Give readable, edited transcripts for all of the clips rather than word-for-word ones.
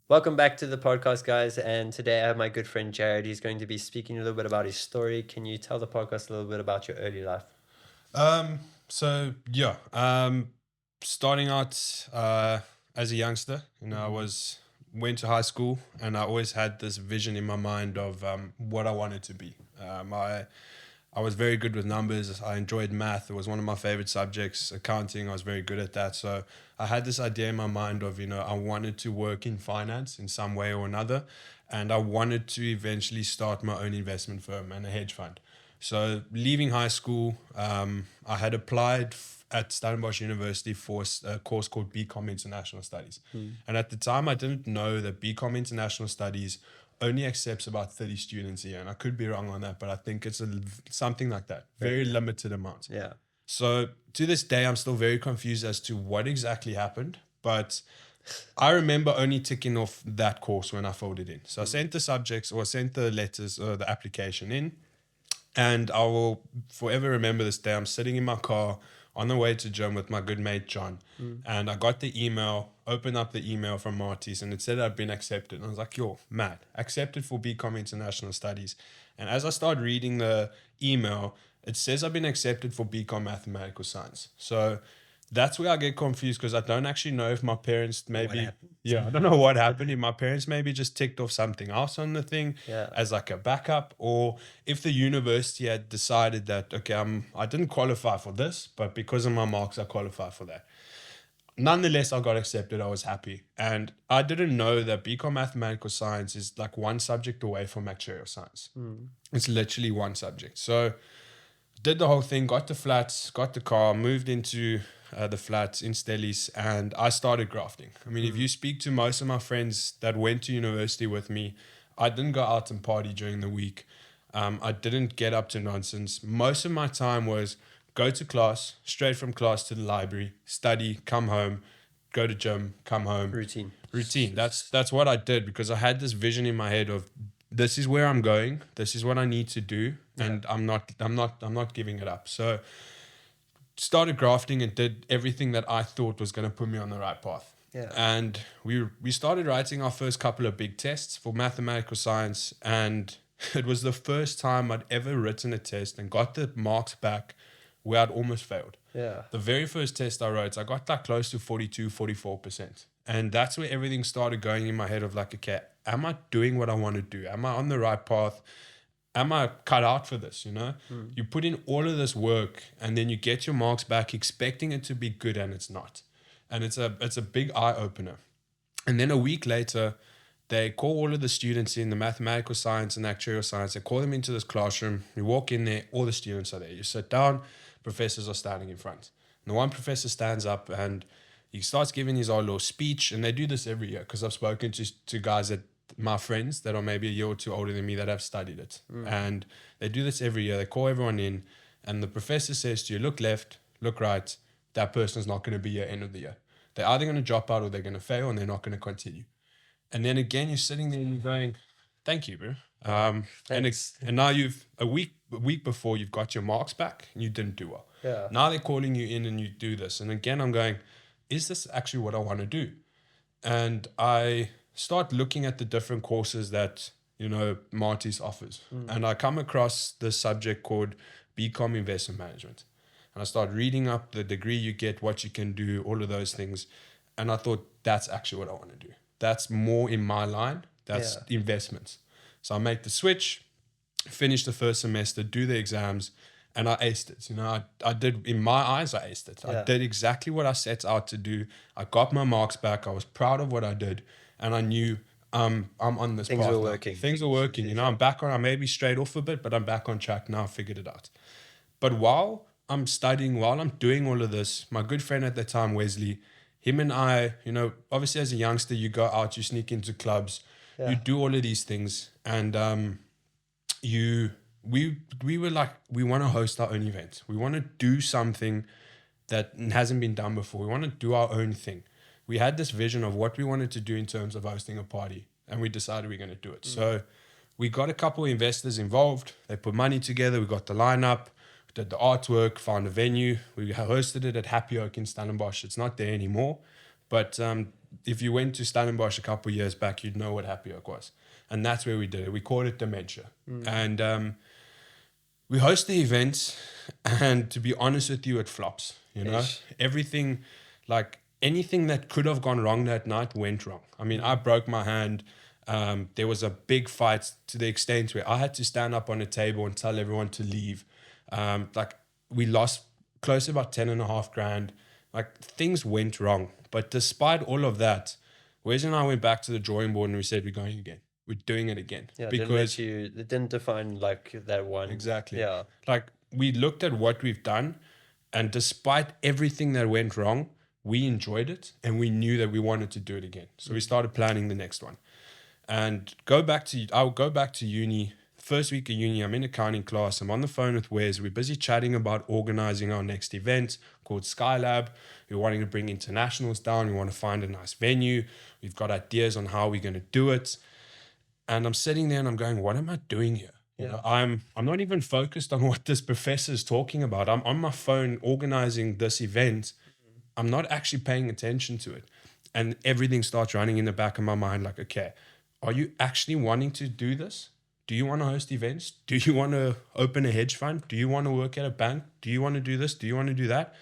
Welcome back to the podcast, guys. And today I have my good friend Jarryd. He's going to be speaking a little bit about his story. Can you tell the podcast a little bit about your early life? Starting out as a youngster, I went to high school, and I always had this vision in my mind of what I wanted to be. I was very good with numbers. I enjoyed math. It was one of my favorite subjects. Accounting, I was very good at that. So I had this idea in my mind of, I wanted to work in finance in some way or another. And I wanted to eventually start my own investment firm and a hedge fund. So leaving high school, I had applied at Stellenbosch University for a course called BCom International Studies. And at the time, I didn't know that BCom International Studies only accepts about 30 students a year. And I could be wrong on that, but I think it's something like that. Very limited amount. Yeah. So to this day, I'm still very confused as to what exactly happened. But I remember only ticking off that course when I filled it in. So I sent the subjects or sent the letters or the application in. And I will forever remember this day. I'm sitting in my car on the way to gym with my good mate John, and I got the email, opened up the email from Marty's, and it said I'd been accepted. And I was like, yo, mad, accepted for BCom International Studies. And as I started reading the email, it says I've been accepted for BCom Mathematical Science. So that's where I get confused, because I don't actually know if my parents maybe, I don't know what happened. If my parents maybe just ticked off something else on the thing as like a backup, or if the university had decided that, okay, I didn't qualify for this, but because of my marks, I qualify for that. Nonetheless, I got accepted. I was happy. And I didn't know that BCom Mathematical Science is like one subject away from actuarial science. It's literally one subject. So did the whole thing, got the flats, got the car, moved into the flats in Stellies, and I started grafting. I mean, if you speak to most of my friends that went to university with me, I didn't go out and party during the week. I didn't get up to nonsense. Most of my time was go to class, straight from class to the library, study, come home, go to gym, come home. Routine. That's what I did, because I had this vision in my head of, this is where I'm going. This is what I need to do, and I'm not giving it up. So started grafting and did everything that I thought was going to put me on the right path. Yeah. And we started writing our first couple of big tests for mathematical science, and it was the first time I'd ever written a test and got the marks back where I'd almost failed. Yeah. The very first test I wrote, I got like close to 42, 44%. And that's where everything started going in my head of like, okay, am I doing what I want to do? Am I on the right path? Am I cut out for this? You put in all of this work, and then you get your marks back expecting it to be good, and it's not. And it's a big eye opener. And then a week later, they call all of the students in the mathematical science and actuarial science. They call them into this classroom. You walk in there, all the students are there. You sit down, professors are standing in front. And the one professor stands up and he starts giving his own little speech. And they do this every year, because I've spoken to guys that, my friends that are maybe a year or two older than me, that have studied it. And they do this every year. They call everyone in, and the professor says to you, look left, look right. That person's not going to be here end of the year. They're either going to drop out or they're going to fail, and they're not going to continue. And then again, you're sitting there and you're going, thank you, bro. And now you've a week before, you've got your marks back and you didn't do well. Yeah. Now they're calling you in and you do this. And again, I'm going, is this actually what I want to do? And I start looking at the different courses that, Marty's offers. And I come across this subject called BCom Investment Management. And I start reading up the degree you get, what you can do, all of those things. And I thought, that's actually what I want to do. That's more in my line. That's investments. So I make the switch, finish the first semester, do the exams, and I aced it. I did, in my eyes, I aced it. I did exactly what I set out to do. I got my marks back. I was proud of what I did. And I knew I'm on this path. Things were working. Things are working. I'm back on, I may be straight off a bit, but I'm back on track now. I figured it out. But while I'm studying, while I'm doing all of this, my good friend at the time, Wesley, him and I, obviously as a youngster, you go out, you sneak into clubs, you do all of these things. And we were like, we want to host our own event. We want to do something that hasn't been done before. We want to do our own thing. We had this vision of what we wanted to do in terms of hosting a party, and we decided we're going to do it. So we got a couple of investors involved. They put money together. We got the lineup, did the artwork, found a venue. We hosted it at Happy Oak in Stellenbosch. It's not there anymore, but if you went to Stellenbosch a couple of years back, you'd know what happy hour was. And that's where we did it. We called it dementia. And we host the event, and to be honest with you, it flops. You know, Ish. everything, like anything that could have gone wrong that night went wrong. I mean, I broke my hand. There was a big fight to the extent where I had to stand up on a table and tell everyone to leave. Like we lost close to about 10.5 grand. Like things went wrong. But despite all of that, Wes and I went back to the drawing board and we said, we're going again. We're doing it again. Yeah, Because it didn't define like that one. exactly. Yeah. Like we looked at what we've done, and despite everything that went wrong, we enjoyed it and we knew that we wanted to do it again. So we started planning the next one. And I'll go back to uni. First week of uni, I'm in accounting class. I'm on the phone with Wes. We're busy chatting about organizing our next event called Skylab. We're wanting to bring internationals down. We want to find a nice venue. We've got ideas on how we're going to do it. And I'm sitting there and I'm going, what am I doing here? You know, I'm not even focused on what this professor is talking about. I'm on my phone organizing this event. I'm not actually paying attention to it. And everything starts running in the back of my mind like, okay, are you actually wanting to do this? Do you want to host events? Do you want to open a hedge fund? Do you want to work at a bank? Do you want to do this? Do you want to do that?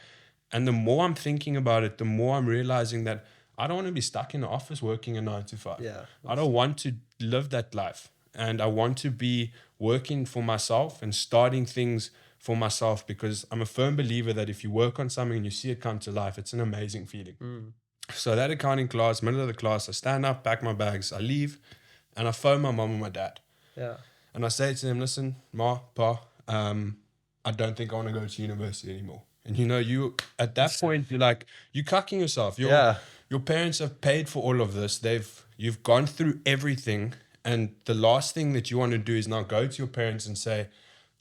And the more I'm thinking about it, the more I'm realizing that I don't want to be stuck in the office working a 9 to 5. Yeah. I don't want to live that life. And I want to be working for myself and starting things for myself, because I'm a firm believer that if you work on something and you see it come to life, it's an amazing feeling. So that accounting class, middle of the class, I stand up, pack my bags, I leave, and I phone my mom and my dad. Yeah. And I say to them, listen, Ma, Pa, I don't think I want to go to university anymore. And you know, you at that point, you're like, you're cucking yourself. Your parents have paid for all of this. You've gone through everything. And the last thing that you want to do is now go to your parents and say,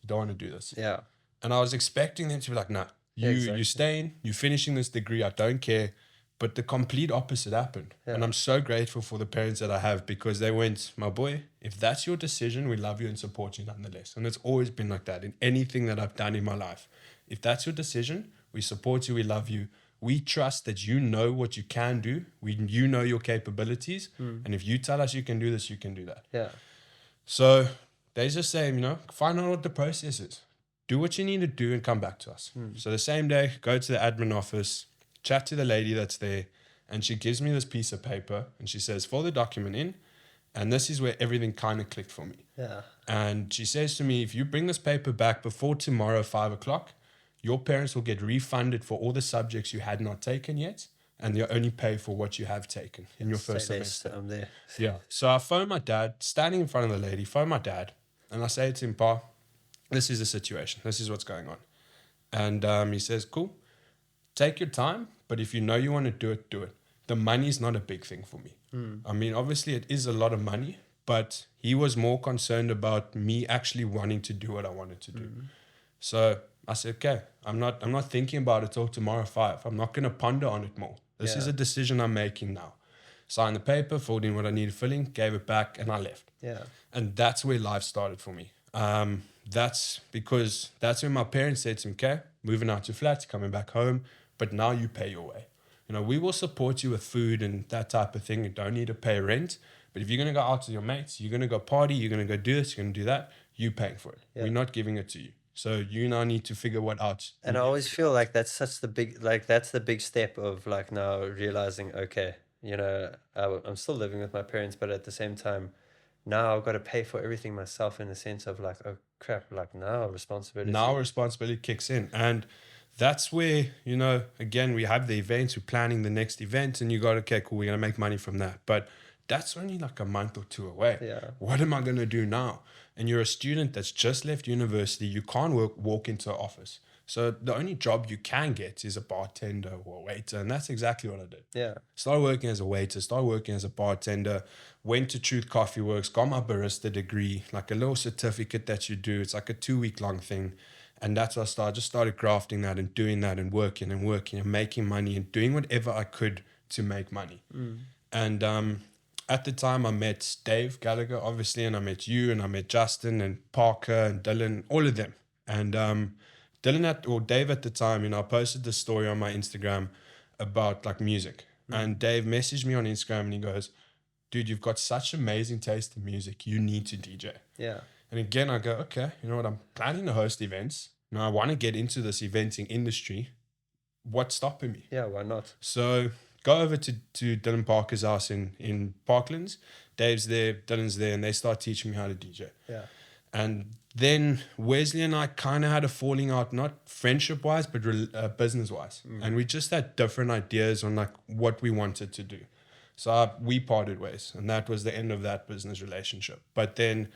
you don't want to do this. Yeah. And I was expecting them to be like, nah, you're staying, you're finishing this degree, I don't care. But the complete opposite happened. Yeah. And I'm so grateful for the parents that I have, because they went, my boy, if that's your decision, we love you and support you nonetheless. And it's always been like that in anything that I've done in my life. If that's your decision, we support you, we love you. We trust that you know what you can do. You know your capabilities. And if you tell us you can do this, you can do that. Yeah. So they just say, you know, find out what the process is. Do what you need to do and come back to us. So the same day, go to the admin office, chat to the lady that's there, and she gives me this piece of paper and she says, fill the document in. And this is where everything kind of clicked for me. Yeah. And she says to me, if you bring this paper back before tomorrow, 5 o'clock, your parents will get refunded for all the subjects you had not taken yet, and you only pay for what you have taken in your first semester. I'm there. Yeah. So I phone my dad, standing in front of the lady, phone my dad, and I say to him, Pa, this is the situation. This is what's going on. And he says, cool, take your time, but if you know you want to do it, do it. The money is not a big thing for me. I mean, obviously it is a lot of money, but he was more concerned about me actually wanting to do what I wanted to do. So I said, okay, I'm not thinking about it till tomorrow 5. I'm not going to ponder on it more. This is a decision I'm making now. Signed the paper, filled in what I needed filling, gave it back, and I left. Yeah. And that's where life started for me. That's because that's when my parents said to me, okay, moving out to flats, coming back home, but now you pay your way. You know, we will support you with food and that type of thing. You don't need to pay rent. But if you're going to go out with your mates, you're going to go party, you're going to go do this, you're going to do that, you paying for it. Yeah. We're not giving it to you. So you now need to figure what out. And I always feel like that's the big step of like now realizing, okay, you know, I'm still living with my parents, but at the same time, now I've got to pay for everything myself, in the sense of like, oh crap, like now responsibility kicks in. And that's where, you know, again, we have the events, we're planning the next event, and you got, okay, cool, we're going to make money from that. But that's only like a month or 2 away. Yeah. What am I going to do now? And you're a student that's just left university. You can't walk into an office. So the only job you can get is a bartender or a waiter. And that's exactly what I did. Yeah. Started working as a waiter, started working as a bartender, went to Truth Coffee Works, got my barista degree, like a little certificate that you do. It's like a 2-week-long thing. And that's what I started. Just started grafting that and doing that and working and making money and doing whatever I could to make money. And at the time, I met Dave Gallagher, obviously, and I met you, and I met Justin and Parker and Dylan, all of them. And Dave at the time, you know, I posted this story on my Instagram about like music. And Dave messaged me on Instagram and he goes, dude, you've got such amazing taste in music. You need to DJ. Yeah. And again, I go, okay, you know what? I'm planning to host events. I want to get into this eventing industry. What's stopping me? Yeah, why not? So go over to Dylan Parker's house in Parklands. Dave's there, Dylan's there, and they start teaching me how to DJ. Yeah. And then Wesley and I kind of had a falling out, not friendship-wise, but business-wise. And we just had different ideas on like what we wanted to do. So we parted ways, and that was the end of that business relationship. But then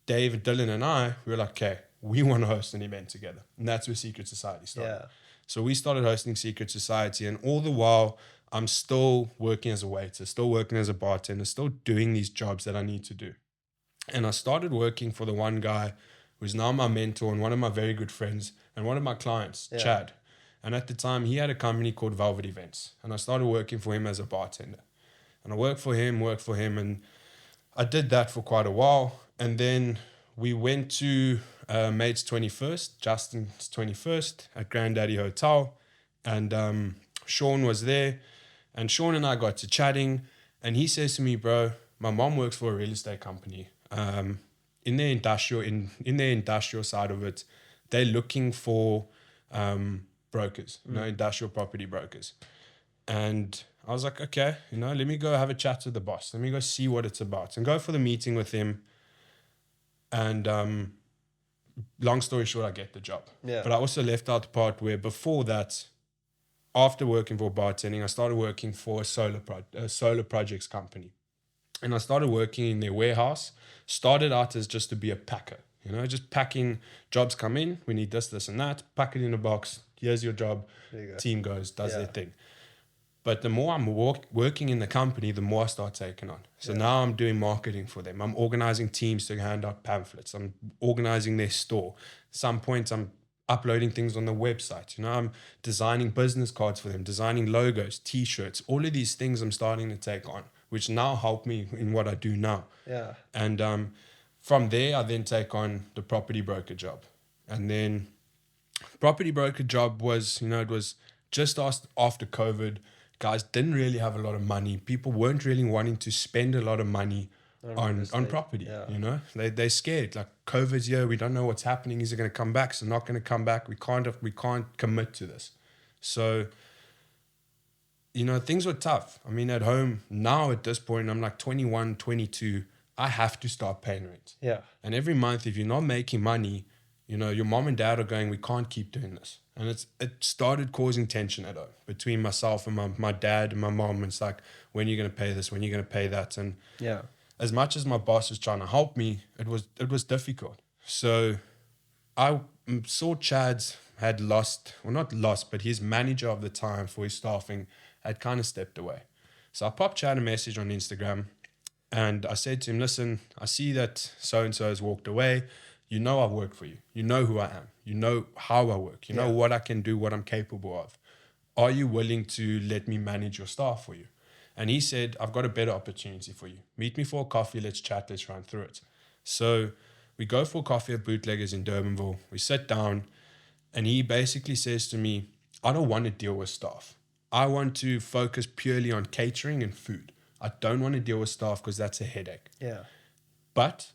Dave, Dylan, and I, we were like, okay, we want to host an event together. And that's where Secret Society started. Yeah. So we started hosting Secret Society, and all the while, I'm still working as a waiter, still working as a bartender, still doing these jobs that I need to do. And I started working for the one guy who's now my mentor and one of my very good friends and one of my clients, Chad. And at the time, he had a company called Velvet Events. And I started working for him as a bartender. And I worked for him, and I did that for quite a while. And then we went to mate's 21st, Justin's 21st at Granddaddy Hotel. And Sean was there. And Sean and I got to chatting. And he says to me, bro, my mom works for a real estate company. In their industrial side of it, they're looking for brokers, industrial property brokers. And I was like, okay, let me go have a chat with the boss. Let me go see what it's about and go for the meeting with him. And long story short, I get the job. Yeah. But I also left out the part where before that, after working for bartending, I started working for a solar projects company. And I started working in their warehouse. Started out as just to be a packer, just packing. Jobs come in, we need this, this, and that. Pack it in a box. Here's your job. There you go. Team goes, does their thing. But the more I'm working in the company, the more I start taking on. So now I'm doing marketing for them. I'm organizing teams to hand out pamphlets. I'm organizing their store. At some point, I'm uploading things on the website. I'm designing business cards for them, designing logos, T-shirts. All of these things I'm starting to take on, which now help me in what I do now. Yeah. And from there, I then take on the property broker job. And then property broker job was, it was just after COVID. Guys didn't really have a lot of money. People weren't really wanting to spend a lot of money on property. Yeah. They're scared. Like, COVID's here. We don't know what's happening. Is it going to come back? Is it not going to come back? We can't commit to this. So, things were tough. I mean, at home now at this point, I'm like 21, 22. I have to start paying rent. Yeah. And every month, if you're not making money, your mom and dad are going, we can't keep doing this. And it started causing tension at home between myself and my dad and my mom. It's like, when are you going to pay this? When are you going to pay that? And as much as my boss was trying to help me, it was difficult. So I saw Chad's had lost, well, not lost, but his manager of the time for his staffing had kind of stepped away. So I popped Chad a message on Instagram and I said to him, listen, I see that so-and-so has walked away. I've worked for you. You know who I am. You know how I work. You know what I can do, what I'm capable of. Are you willing to let me manage your staff for you? And he said, I've got a better opportunity for you. Meet me for a coffee. Let's chat. Let's run through it. So we go for a coffee at Bootleggers in Durbanville. We sit down and he basically says to me, I don't want to deal with staff. I want to focus purely on catering and food. I don't want to deal with staff because that's a headache. Yeah. But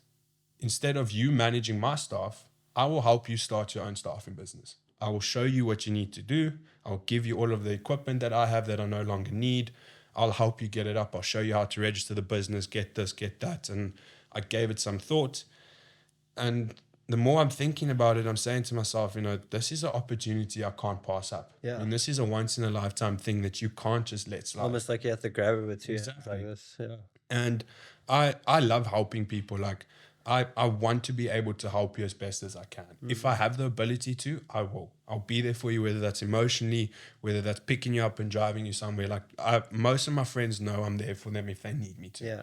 instead of you managing my staff, I will help you start your own staffing business. I will show you what you need to do. I'll give you all of the equipment that I have that I no longer need. I'll help you get it up. I'll show you how to register the business, get this, get that. And I gave it some thought. And the more I'm thinking about it, I'm saying to myself, this is an opportunity I can't pass up. Yeah. And this is a once in a lifetime thing that you can't just let slide. Almost like you have to grab it with two hands Exactly. like this. Yeah. And I love helping people. Like, I want to be able to help you as best as I can. If I have the ability to, I will. I'll be there for you, whether that's emotionally, whether that's picking you up and driving you somewhere. Like, most of my friends know I'm there for them if they need me to. Yeah.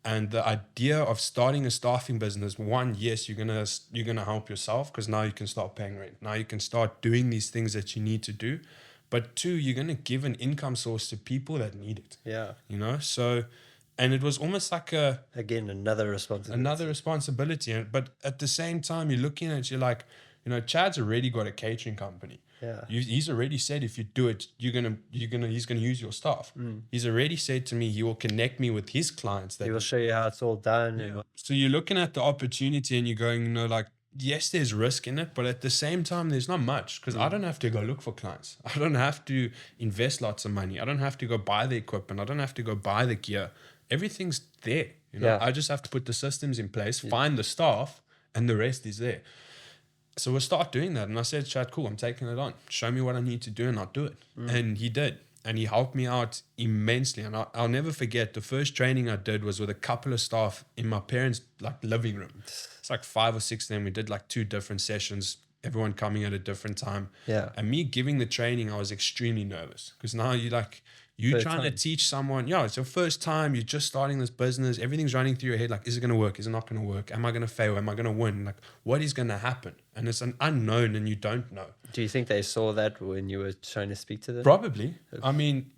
And the idea of starting a staffing business, one, yes, you're gonna help yourself because now you can start paying rent. Now you can start doing these things that you need to do. But two, you're gonna give an income source to people that need it. Yeah. So. And it was almost like another responsibility. But at the same time, you're looking at it, you're like, Chad's already got a catering company. Yeah. He's already said if you do it, he's gonna use your staff. He's already said to me he will connect me with his clients. He will show you how it's all done. Yeah. So you're looking at the opportunity and you're going, like, yes, there's risk in it, but at the same time, there's not much because I don't have to go look for clients. I don't have to invest lots of money. I don't have to go buy the equipment. I don't have to go buy the gear. Everything's there. Yeah. I just have to put the systems in place, find the staff, and the rest is there. So we'll start doing that. And I said, Chad, cool, I'm taking it on. Show me what I need to do and I'll do it. And he did. And he helped me out immensely. And I'll never forget, the first training I did was with a couple of staff in my parents' living room. It's like 5 or 6 of them. We did 2 different sessions, everyone coming at a different time. Yeah. And me giving the training, I was extremely nervous because now you're First trying time. to teach someone, it's your first time, you're just starting this business, everything's running through your head, is it going to work? Is it not going to work? Am I going to fail? Am I going to win? What is going to happen? And it's an unknown and you don't know. Do you think they saw that when you were trying to speak to them? Probably. I mean,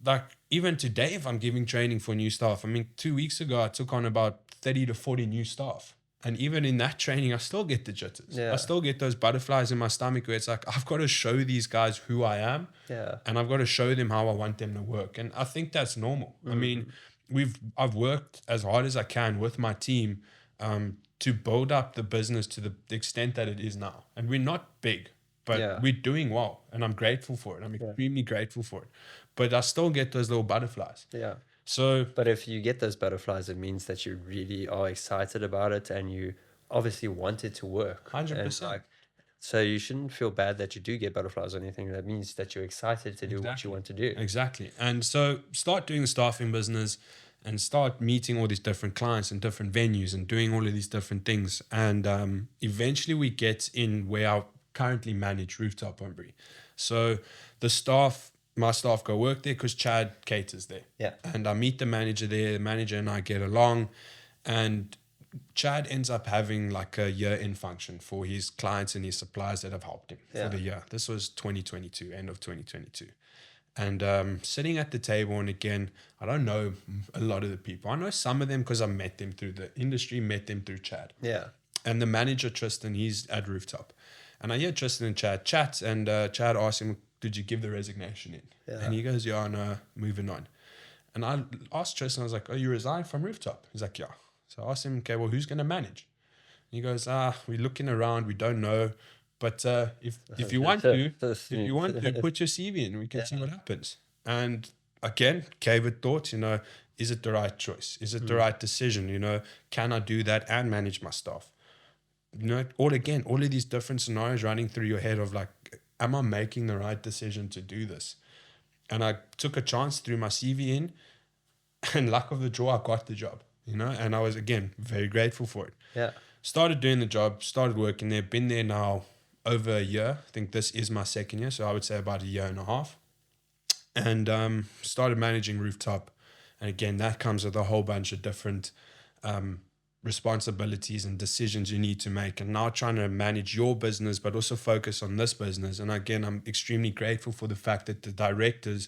even today, if I'm giving training for new staff, 2 weeks ago, I took on about 30 to 40 new staff. And even in that training, I still get the jitters. Yeah. I still get those butterflies in my stomach where it's I've got to show these guys who I am. Yeah. And I've got to show them how I want them to work. And I think that's normal. I mean, I've worked as hard as I can with my team to build up the business to the extent that it is now. And we're not big, but we're doing well. And I'm grateful for it. I'm extremely grateful for it. But I still get those little butterflies. Yeah. So, but if you get those butterflies, it means that you really are excited about it and you obviously want it to work. 100%. So you shouldn't feel bad that you do get butterflies or anything. That means that you're excited to do what you want to do. Exactly. And so start doing the staffing business and start meeting all these different clients and different venues and doing all of these different things. And eventually we get in where I currently manage Rooftop Hombre. So my staff go work there because Chad caters there. Yeah. And I meet the manager there. The manager and I get along. And Chad ends up having a year-end function for his clients and his suppliers that have helped him for the year. This was 2022, end of 2022. And sitting at the table, and again, I don't know a lot of the people. I know some of them because I met them through the industry, met them through Chad. Yeah. And the manager, Tristan, he's at Rooftop. And I hear Tristan and Chad chat, and Chad asks him, did you give the resignation in? Yeah. And he goes, yeah, no, moving on. And I asked Tristan, I was like, oh, you resigned from Rooftop? He's like, yeah. So I asked him, okay, well, who's going to manage? And he goes, we're looking around, we don't know. But if you want to, put your CV in, we can see what happens. And again, gave it thought, is it the right choice? Is it the right decision? Can I do that and manage my staff? All of these different scenarios running through your head of am I making the right decision to do this? And I took a chance, threw my CV in, and luck of the draw, I got the job, and I was, again, very grateful for it. Yeah. Started doing the job, started working there, been there now over a year. I think this is my second year, so I would say about a year and a half. And started managing Rooftop. And again, that comes with a whole bunch of different responsibilities and decisions you need to make, and now trying to manage your business but also focus on this business. And again, I'm extremely grateful for the fact that the directors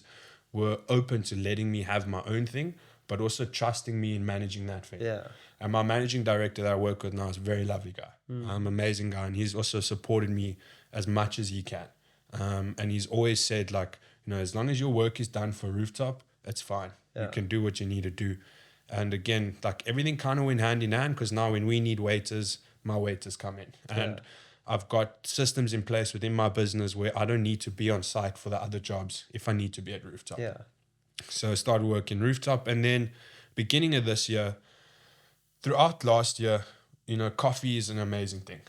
were open to letting me have my own thing but also trusting me in managing that thing. Yeah. And my managing director that I work with now is a very lovely guy, amazing guy, and he's also supported me as much as he can. And he's always said as long as your work is done for Rooftop, it's fine. You can do what you need to do. And again, everything kind of went hand in hand because now when we need waiters, my waiters come in. And I've got systems in place within my business where I don't need to be on site for the other jobs if I need to be at Rooftop. Yeah. So I started working Rooftop. And then beginning of this year, throughout last year, coffee is an amazing thing.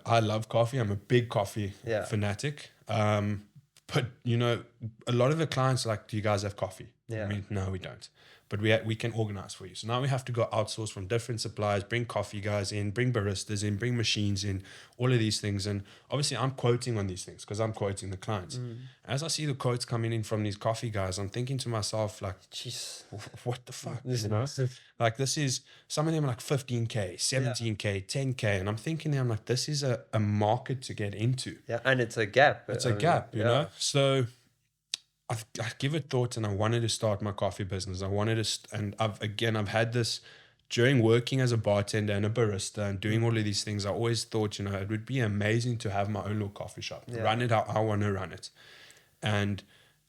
I love coffee. I'm a big coffee fanatic. But, a lot of the clients are do you guys have coffee? Yeah. No, we don't. But we can organize for you. So now we have to go outsource from different suppliers, bring coffee guys in, bring baristas in, bring machines in, all of these things. And obviously I'm quoting on these things because I'm quoting the clients. As I see the quotes coming in from these coffee guys, I'm thinking to myself, jeez, what the fuck? This is massive. This is, some of them are 15K, 17K, 10K. And I'm thinking, this is a market to get into. Yeah, and it's a gap. It's a gap, you know? So I give it thought, and I wanted to start my coffee business. I wanted to, and I've had this during working as a bartender and a barista and doing all of these things, I always thought, it would be amazing to have my own little coffee shop, run it how I want to run it. And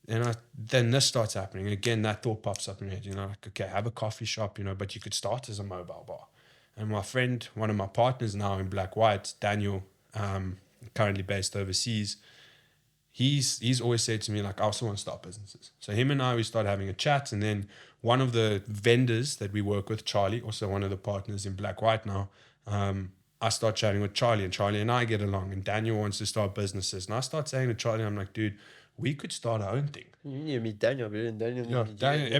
then this starts happening. Again, that thought pops up in your head, like, okay, have a coffee shop, but you could start as a mobile bar. And my friend, one of my partners now in Black White, Daniel, currently based overseas, he's always said to me, like, I also want to start businesses. So him and I, we started having a chat, and then one of the vendors that we work with, Charlie, also one of the partners in Black White now, I start chatting with Charlie, and Charlie and I get along, and Daniel wants to start businesses. And I start saying to Charlie, I'm like, dude, we could start our own thing. You need to meet Daniel, but Daniel,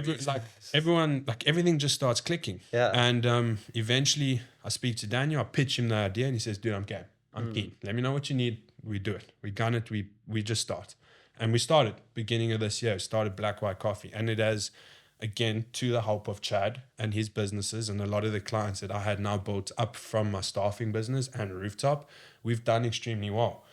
everyone, like everything just starts clicking. Yeah. And eventually I speak to Daniel, I pitch him the idea, and he says, dude, I'm game. I'm keen. Let me know what you need. We do it. We gun it. We just start. And we started beginning of this year, started Black White Coffee. And it has, again, to the help of Chad and his businesses and a lot of the clients that I had now built up from my staffing business and Rooftop, we've done extremely well.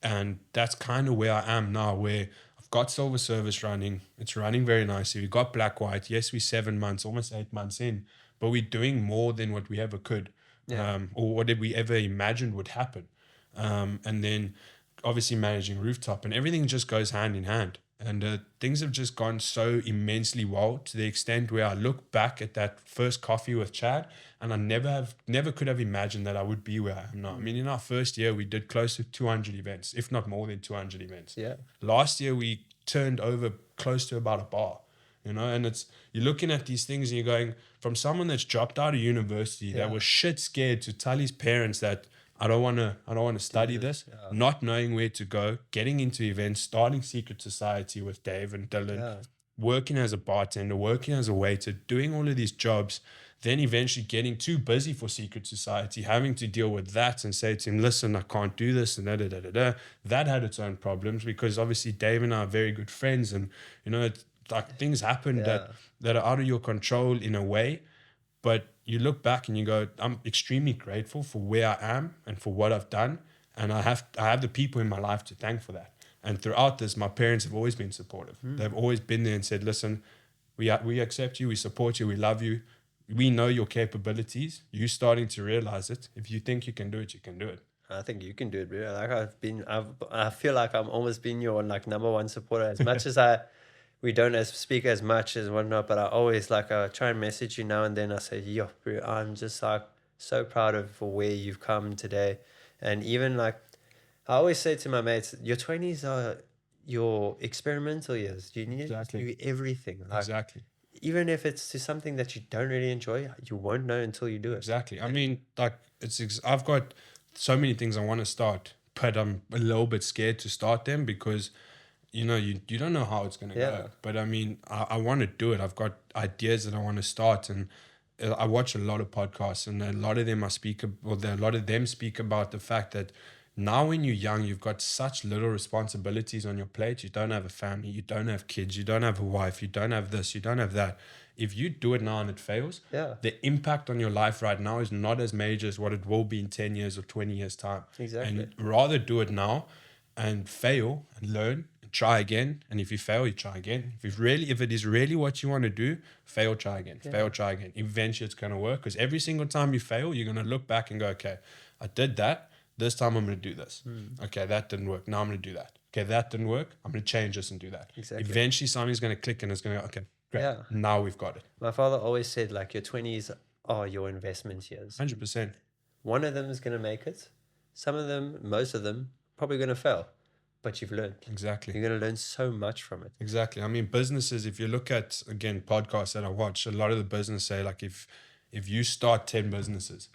And that's kind of where I am now, where I've got Silver Service running. It's running very nicely. We got Black White. Yes, we're 7 months, almost 8 months in, but we're doing more than what we ever could. Or what did we ever imagined would happen. And then obviously managing Rooftop, and everything just goes hand in hand. And things have just gone so immensely well, to the extent where I look back at that first coffee with Chad, and I never could have imagined that I would be where I am now. I mean, in our first year, we did close to 200 events, if not more than 200 events. Yeah. Last year, we turned over close to about a bar. And you're looking at these things and you're going, from someone that's dropped out of university, that was shit scared, to tell his parents that I don't want to study this, not knowing where to go, getting into events, starting Secret Society with Dave and Dylan, working as a bartender, working as a waiter, doing all of these jobs, then eventually getting too busy for Secret Society, having to deal with that and say to him, listen, I can't do this, and That had its own problems, because obviously Dave and I are very good friends, and like things happen that are out of your control in a way. But you look back and you go, I'm extremely grateful for where I am and for what I've done. And I have the people in my life to thank for that. And throughout this, my parents have always been supportive. They've always been there and said, listen, we accept you, we support you, we love you. We know your capabilities. You're starting to realize it. If you think you can do it, you can do it. I think you can do it, bro. Like I feel like I'm almost been your number one supporter. As much as we don't speak as much as whatnot, but I always I try and message you now and then. I say, yo, bro, I'm just so proud of where you've come today. And even I always say to my mates, your 20s are your experimental years. You need to do everything. Exactly. Even if it's to something that you don't really enjoy, you won't know until you do it. Exactly. I mean, I've got so many things I want to start, but I'm a little bit scared to start them, because you don't know how it's going to go. But I mean, I want to do it. I've got ideas that I want to start, and I watch a lot of podcasts, and a lot of them speak about the fact that now when you're young, you've got such little responsibilities on your plate. You don't have a family, you don't have kids, you don't have a wife, you don't have this, you don't have that. If you do it now and it fails, the impact on your life right now is not as major as what it will be in 10 years or 20 years time. Exactly. And rather do it now and fail and learn, try again, and if you fail, you try again. If it is really what you want to do, fail, try again. Eventually it's going to work, because every single time you fail, you're going to look back and go, okay, I did that, this time I'm going to do this. Okay, that didn't work, now I'm going to do that. Okay, that didn't work, I'm going to change this and do that. Exactly. Eventually something's going to click and it's going to go, okay, great, now we've got it. My father always said, your 20s are your investment years. 100%. One of them is going to make it. Most of them, probably going to fail. But you've learned. Exactly. You're going to learn so much from it. Exactly. I mean, businesses, if you look at, again, podcasts that I watch, a lot of the business say, if you start 10 businesses,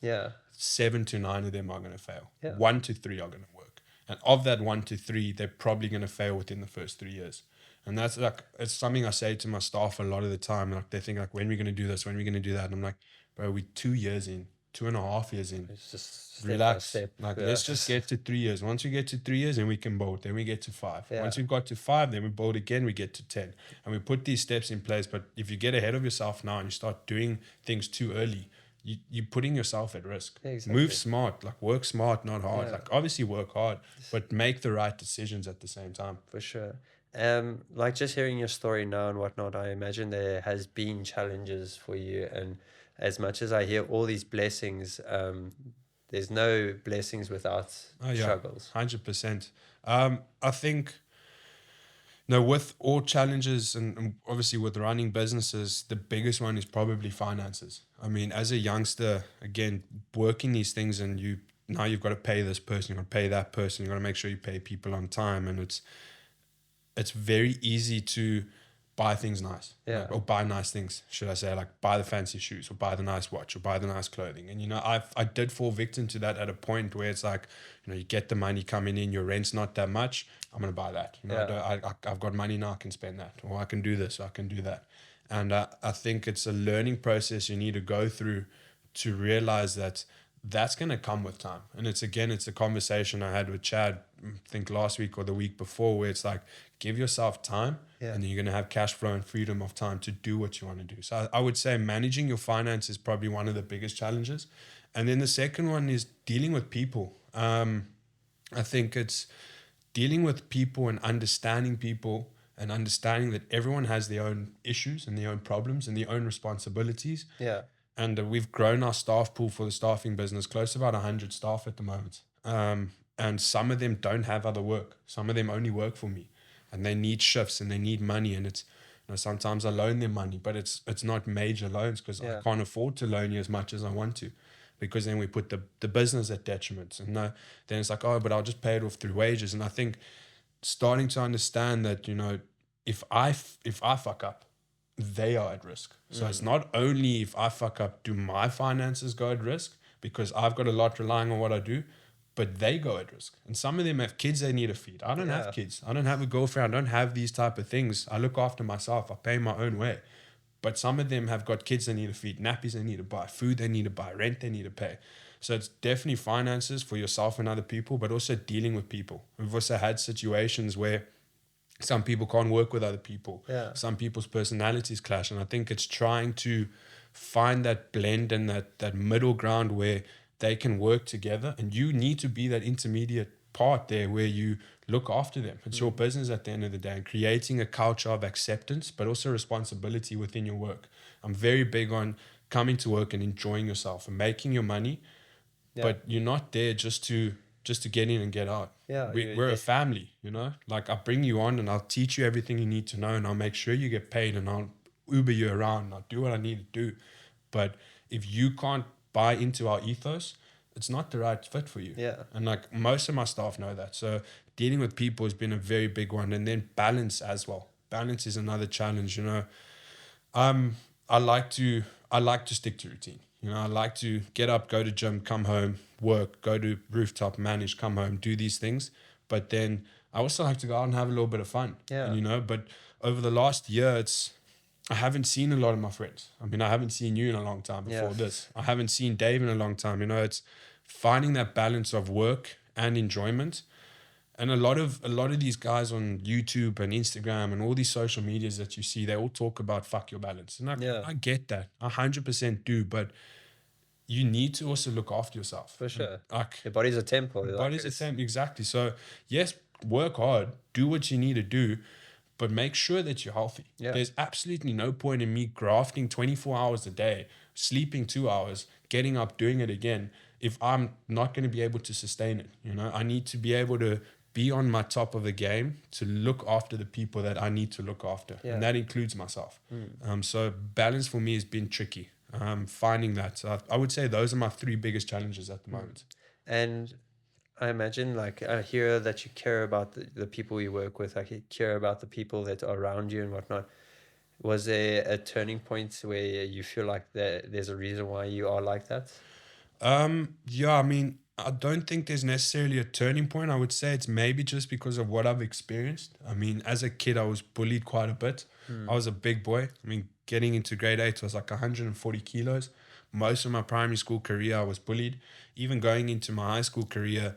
7 to 9 of them are going to fail. 1 to 3 are going to work. And of that 1 to 3, they're probably going to fail within the first 3 years. And that's it's something I say to my staff a lot of the time. They think when are we going to do this? When are we going to do that? And I'm like, bro, we're 2 years in. 2.5 years in. It's just relax. Let's just get to 3 years. Once we get to 3 years, then we can build. Then we get to 5. Once we've got to 5, then we build again. We get to 10, and we put these steps in place. But if you get ahead of yourself now and you start doing things too early, you're putting yourself at risk. Exactly. Move smart. Work smart, not hard. Obviously work hard, but make the right decisions at the same time. For sure. Like just hearing your story now and whatnot, I imagine there has been challenges for you. And as much as I hear all these blessings, there's no blessings without Oh yeah, struggles. 100%. I think no, with all challenges and obviously with running businesses, the biggest one is probably finances. I mean, as a youngster, again, working these things and now you've got to pay this person, you've got to pay that person, you've got to make sure you pay people on time, and it's very easy to buy things nice, Yeah. like, or buy nice things, should I say, like buy the fancy shoes or buy the nice watch or buy the nice clothing. And I did fall victim to that at a point where it's like, you get the money coming in, your rent's not that much, I'm gonna buy that. Yeah. I've got money now, I can spend that, or I can do this, or I can do that. And I think it's a learning process you need to go through to realize that that's going to come with time. And it's a conversation I had with Chad, I think last week or the week before, where it's like, give yourself time, Yeah. and then you're going to have cash flow and freedom of time to do what you want to do. So I would say managing your finance is probably one of the biggest challenges. And then the second one is dealing with people. I think it's dealing with people and understanding that everyone has their own issues and their own problems and their own responsibilities. Yeah. And we've grown our staff pool for the staffing business close to about 100 staff at the moment. And some of them don't have other work. Some of them only work for me, and they need shifts and they need money. And it's, sometimes I loan them money, but it's not major loans because Yeah. I can't afford to loan you as much as I want to, because then we put the business at detriment. And then it's like, oh, but I'll just pay it off through wages. And I think starting to understand that, if I fuck up, they are at risk. So it's not only if I fuck up do my finances go at risk, because I've got a lot relying on what I do, but they go at risk. And some of them have kids they need to feed. I don't Yeah. have kids. I don't have a girlfriend. I don't have these type of things. I look after myself. I pay my own way. But some of them have got kids they need to feed, nappies they need to buy, food they need to buy, rent they need to pay. So it's definitely finances for yourself and other people, but also dealing with people. We've also had situations where some people can't work with other people. Yeah. Some people's personalities clash. And I think it's trying to find that blend and that middle ground where they can work together. And you need to be that intermediate part there where you look after them. It's your business at the end of the day, and creating a culture of acceptance, but also responsibility within your work. I'm very big on coming to work and enjoying yourself and making your money, Yeah. but you're not there just to get in and get out. Yeah, We're a family, like I'll bring you on and I'll teach you everything you need to know, and I'll make sure you get paid, and I'll Uber you around and I'll do what I need to do. But if you can't buy into our ethos, it's not the right fit for you. Yeah. And like most of my staff know that. So dealing with people has been a very big one. And then balance as well. Balance is another challenge, I like to stick to routine. I like to get up, go to gym, come home, work, go to rooftop, manage, come home, do these things. But then I also like to go out and have a little bit of fun. Yeah. And, but over the last year, I haven't seen a lot of my friends. I mean, I haven't seen you in a long time before this. I haven't seen Dave in a long time. It's finding that balance of work and enjoyment. And a lot of these guys on YouTube and Instagram and all these social medias that you see, they all talk about fuck your balance. And I get that. I 100% do. But you need to also look after yourself. For sure. Like, Your body's a temple. your body's a temple. Exactly. So, yes, work hard. Do what you need to do. But make sure that you're healthy. Yeah. There's absolutely no point in me grafting 24 hours a day, sleeping 2 hours, getting up, doing it again, if I'm not going to be able to sustain it. I need to be able to be on my top of the game to look after the people that I need to look after. Yeah. And that includes myself. So balance for me has been tricky. Finding that. So I would say those are my 3 biggest challenges at the moment. And I imagine, like, I hear that you care about the people you work with. Like, you care about the people that are around you and whatnot. Was there a turning point where you feel like there's a reason why you are like that? Yeah, I mean, I don't think there's necessarily a turning point. I would say it's maybe just because of what I've experienced. I mean, as a kid, I was bullied quite a bit. I was a big boy. I mean, getting into grade 8 was like 140 kilos. Most of my primary school career, I was bullied. Even going into my high school career,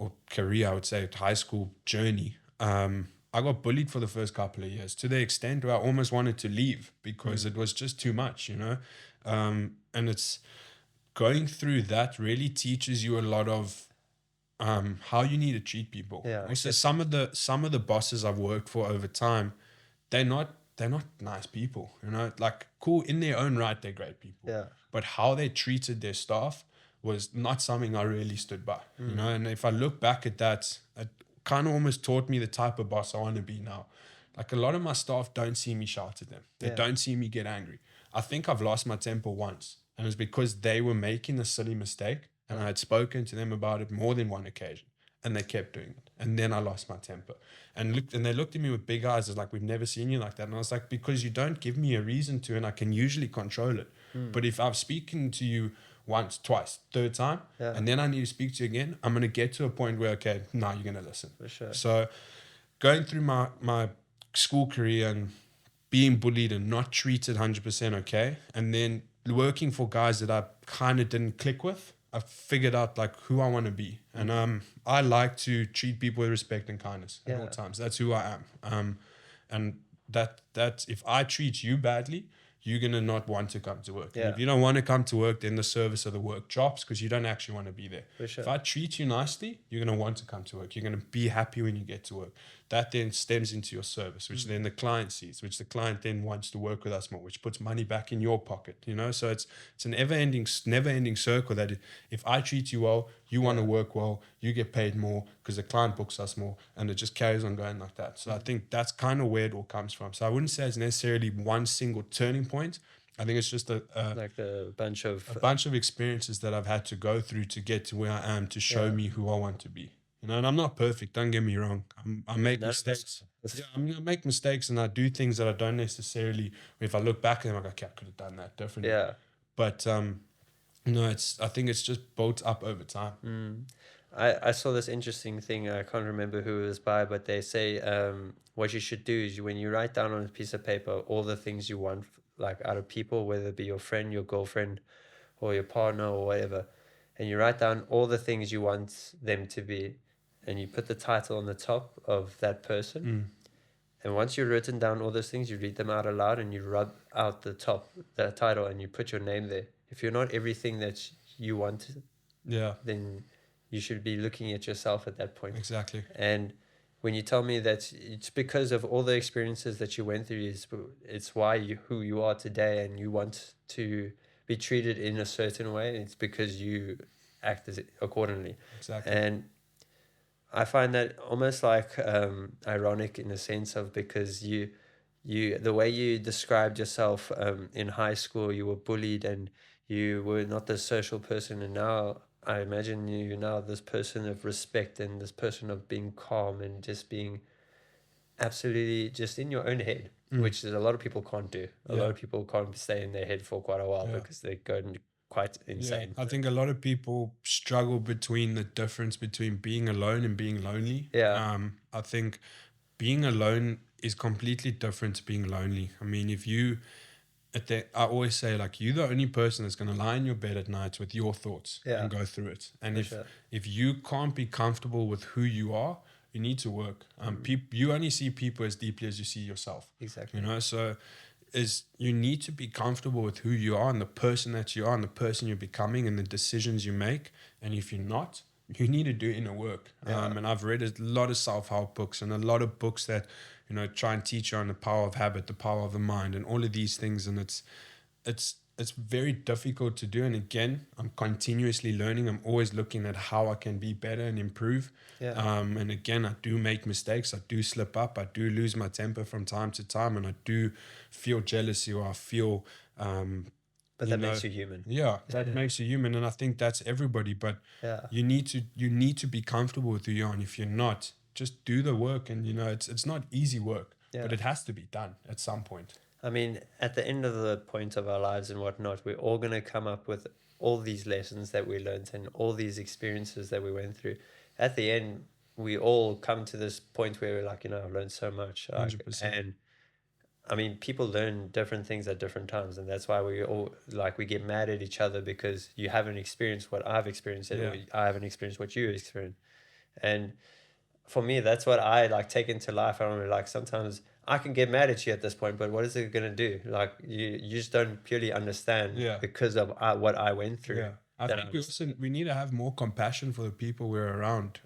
I would say, high school journey, I got bullied for the first couple of years, to the extent where I almost wanted to leave because it was just too much, and it's going through that really teaches you a lot of how you need to treat people. Yeah, Also, accept. some of the bosses I've worked for over time, they're not nice people. Like cool in their own right, they're great people, Yeah. but how they treated their staff was not something I really stood by. Mm. And if I look back at that, it kind of almost taught me the type of boss I want to be now. Like a lot of my staff don't see me shout at them. They Yeah. don't see me get angry. I think I've lost my temper once, and it was because they were making a silly mistake, and I had spoken to them about it more than one occasion, and they kept doing it. And then I lost my temper, and they looked at me with big eyes, as like, we've never seen you like that. And I was like, because you don't give me a reason to, and I can usually control it. But if I've spoken to you once, twice, third time, Yeah. and then I need to speak to you again, I'm gonna get to a point where, okay, now you're gonna listen. For sure. So going through my school career and being bullied and not treated 100% okay, and then working for guys that I kind of didn't click with, I figured out like who I want to be. And I like to treat people with respect and kindness at all Yeah. times. That's who I am. And that if I treat you badly, you're gonna not want to come to work. And Yeah. if you don't want to come to work, then the service of the work drops because you don't actually want to be there. For sure. If I treat you nicely, you're gonna want to come to work. You're gonna be happy when you get to work. That then stems into your service, which then the client sees, which the client then wants to work with us more, which puts money back in your pocket. So it's an never ending circle that if I treat you well, you want to work well, you get paid more because the client books us more, and it just carries on going like that. So I think that's kind of where it all comes from. So I wouldn't say it's necessarily one single turning point. I think it's just Like a bunch of bunch of experiences that I've had to go through to get to where I am to show me who I want to be. And I'm not perfect. Don't get me wrong. I make none of us- mistakes. Yeah, I'm gonna make mistakes, and I do things that I don't necessarily. If I look back at them, I go, okay, I could have done that differently. Yeah. But no, I think it's just built up over time. Mm. I saw this interesting thing. I can't remember who it was by, but they say what you should do is when you write down on a piece of paper all the things you want, like out of people, whether it be your friend, your girlfriend, or your partner, or whatever, and you write down all the things you want them to be, and you put the title on the top of that person. And once you've written down all those things, you read them out aloud and you rub out the title, and you put your name there. If you're not everything that you want, Yeah, then you should be looking at yourself at that point. exactly. And when you tell me that it's because of all the experiences that you went through, it's why who you are today, and you want to be treated in a certain way, it's because you act accordingly. Exactly. And I find that almost like ironic in the sense of, because the way you described yourself in high school, you were bullied and you were not the social person, and now I imagine you now this person of respect and this person of being calm and just being absolutely just in your own head, which is a lot of people can't do. A lot of people can't stay in their head for quite a while because they go quite insane. I think a lot of people struggle between the difference between being alone and being lonely. Yeah. I think being alone is completely different to being lonely. I mean, I always say, like, you're the only person that's going to lie in your bed at night with your thoughts and go through it. And if you can't be comfortable with who you are, you need to work. You only see people as deeply as you see yourself. Exactly. So you need to be comfortable with who you are and the person that you are and the person you're becoming and the decisions you make. And if you're not, you need to do inner work. And I've read a lot of self-help books and a lot of books that try and teach you on the power of habit, the power of the mind, and all of these things. And it's very difficult to do. And again, I'm continuously learning. I'm always looking at how I can be better and improve. And again, I do make mistakes. I do slip up. I do lose my temper from time to time, and I do feel jealousy, or I feel. But that makes you human. Yeah, that makes you human, and I think that's everybody. But you need to be comfortable with who you are, and if you're not, just do the work. And it's not easy work, but it has to be done at some point. I mean, at the end of the point of our lives and whatnot, we're all going to come up with all these lessons that we learned and all these experiences that we went through. At the end, we all come to this point where we're like, I've learned so much. 100%. And I mean, people learn different things at different times, and that's why we all we get mad at each other, because you haven't experienced what I've experienced, or I haven't experienced what you experienced. And for me, that's what I take into life. I don't know, sometimes I can get mad at you at this point, but what is it gonna do? You just don't purely understand because of what I went through. Yeah, I then I think understand. we need to have more compassion for the people we're around.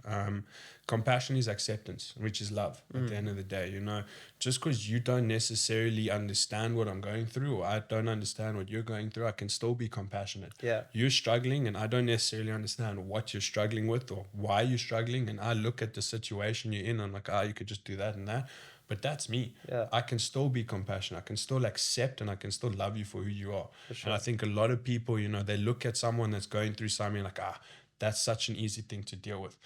Compassion is acceptance, which is love at the end of the day. You know, just because you don't necessarily understand what I'm going through, or I don't understand what you're going through, I can still be compassionate. Yeah, You're struggling, and I don't necessarily understand what you're struggling with or why you're struggling. And I look at the situation you're in, I'm like, you could just do that and that. But that's me. yeah, I can still be compassionate. I can still accept and I can still love you for who you are. for And I sure. think a lot of people, you know, they look at someone that's going through something like, that's such an easy thing to deal with.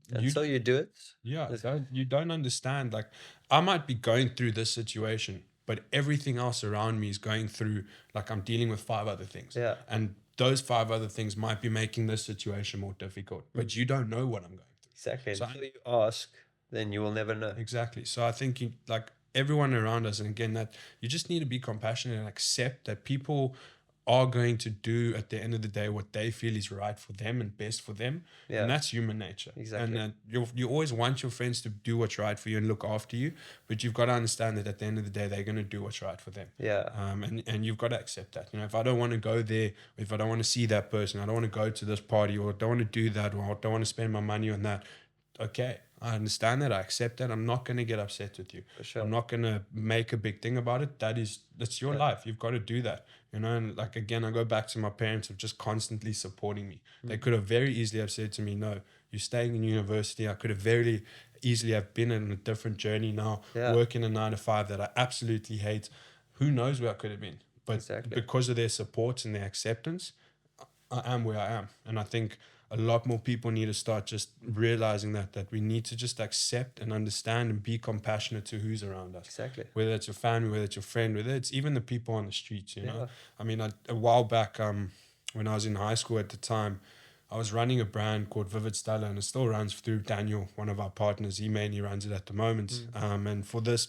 You Until you do it, yeah, it's- you don't understand. Like, I might be going through this situation, but everything else around me is going through, like, I'm dealing with 5 other things. yeah, And those 5 other things might be making this situation more difficult, but you don't know what I'm going through. exactly. So Until you ask, then you will never know. exactly. So I think like everyone around us, and again, that you just need to be compassionate and accept that people are going to do at the end of the day what they feel is right for them and best for them, and Yeah, that's human nature. exactly. And you always want your friends to do what's right for you and look after you, but you've got to understand that at the end of the day, they're going to do what's right for them. Yeah, And you've got to accept that. You know, if I don't want to go there, if I don't want to see that person, I don't want to go to this party, or don't want to do that, or I don't want to spend my money on that. Okay, I understand that. I accept that. I'm not going to get upset with you. for sure. I'm not going to make a big thing about it. That's your Yeah. life. You've got to do that. You know, and like, again, I go back to my parents of just constantly supporting me. They could have very easily have said to me, no, you're staying in university. I could have very easily have been in a different journey now, Yeah, working a 9 to 5 that I absolutely hate. Who knows where I could have been? But exactly. because of their support and their acceptance, I am where I am. And I think a lot more people need to start just realizing that we need to just accept and understand and be compassionate to who's around us. Exactly. Whether it's your family, whether it's your friend, whether it's even the people on the streets, you know. Yeah. I mean, a while back, when I was in high school at the time, I was running a brand called Vivid Stella, and it still runs through Daniel, one of our partners. He mainly runs it at the moment. And for this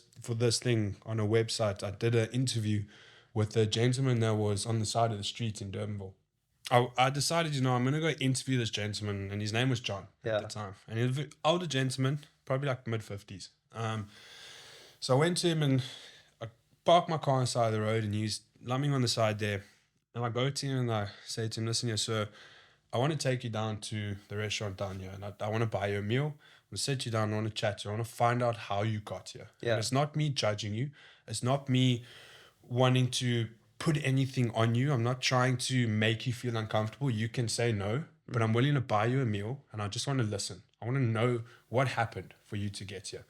thing on a website, I did an interview with a gentleman that was on the side of the street in Durbanville. I decided, I'm going to go interview this gentleman, and his name was John at the Yeah. time. And he was an older gentleman, probably like mid-50s. So I went to him and I parked my car on the side of the road, and he's lumbing on the side there. And I go to him and I say to him, listen here, sir, I want to take you down to the restaurant down here, and I want to buy you a meal. I want to sit you down, I want to chat to you, I want to find out how you got here. Yeah. And it's not me judging you. It's not me wanting to put anything on you. I'm not trying to make you feel uncomfortable. You can say no, but I'm willing to buy you a meal, and I just want to listen. I want to know what happened for you to get here.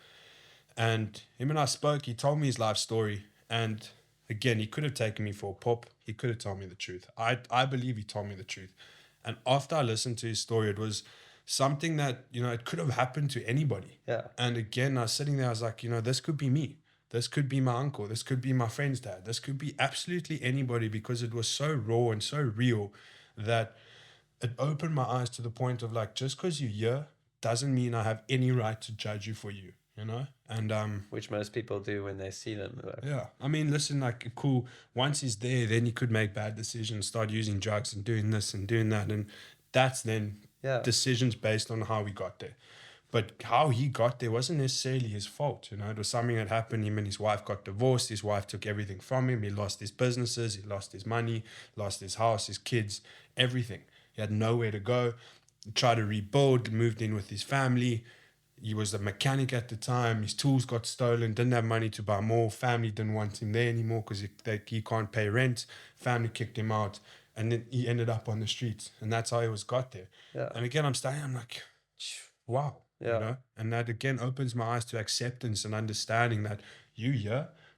And him and I spoke. He told me his life story. And again, he could have taken me for a pop. He could have told me the truth. I believe he told me the truth. And after I listened to his story, it was something that, it could have happened to anybody. Yeah. And again, I was sitting there, I was like, this could be me. This could be my uncle. This could be my friend's dad. This could be absolutely anybody, because it was so raw and so real that it opened my eyes to the point of like, just because you're here doesn't mean I have any right to judge you for you, And Which most people do when they see them. Like, yeah, I mean, listen, like, cool. Once he's there, then he could make bad decisions, start using drugs and doing this and doing that, and that's then yeah. decisions based on how we got there. But how he got there wasn't necessarily his fault. It was something that happened. Him and his wife got divorced. His wife took everything from him. He lost his businesses. He lost his money, lost his house, his kids, everything. He had nowhere to go. He tried to rebuild, moved in with his family. He was a mechanic at the time. His tools got stolen, didn't have money to buy more. Family didn't want him there anymore because he can't pay rent. Family kicked him out. And then he ended up on the streets. And that's how he got there. Yeah. And again, I'm standing, I'm like, wow. Yeah. And that again opens my eyes to acceptance and understanding that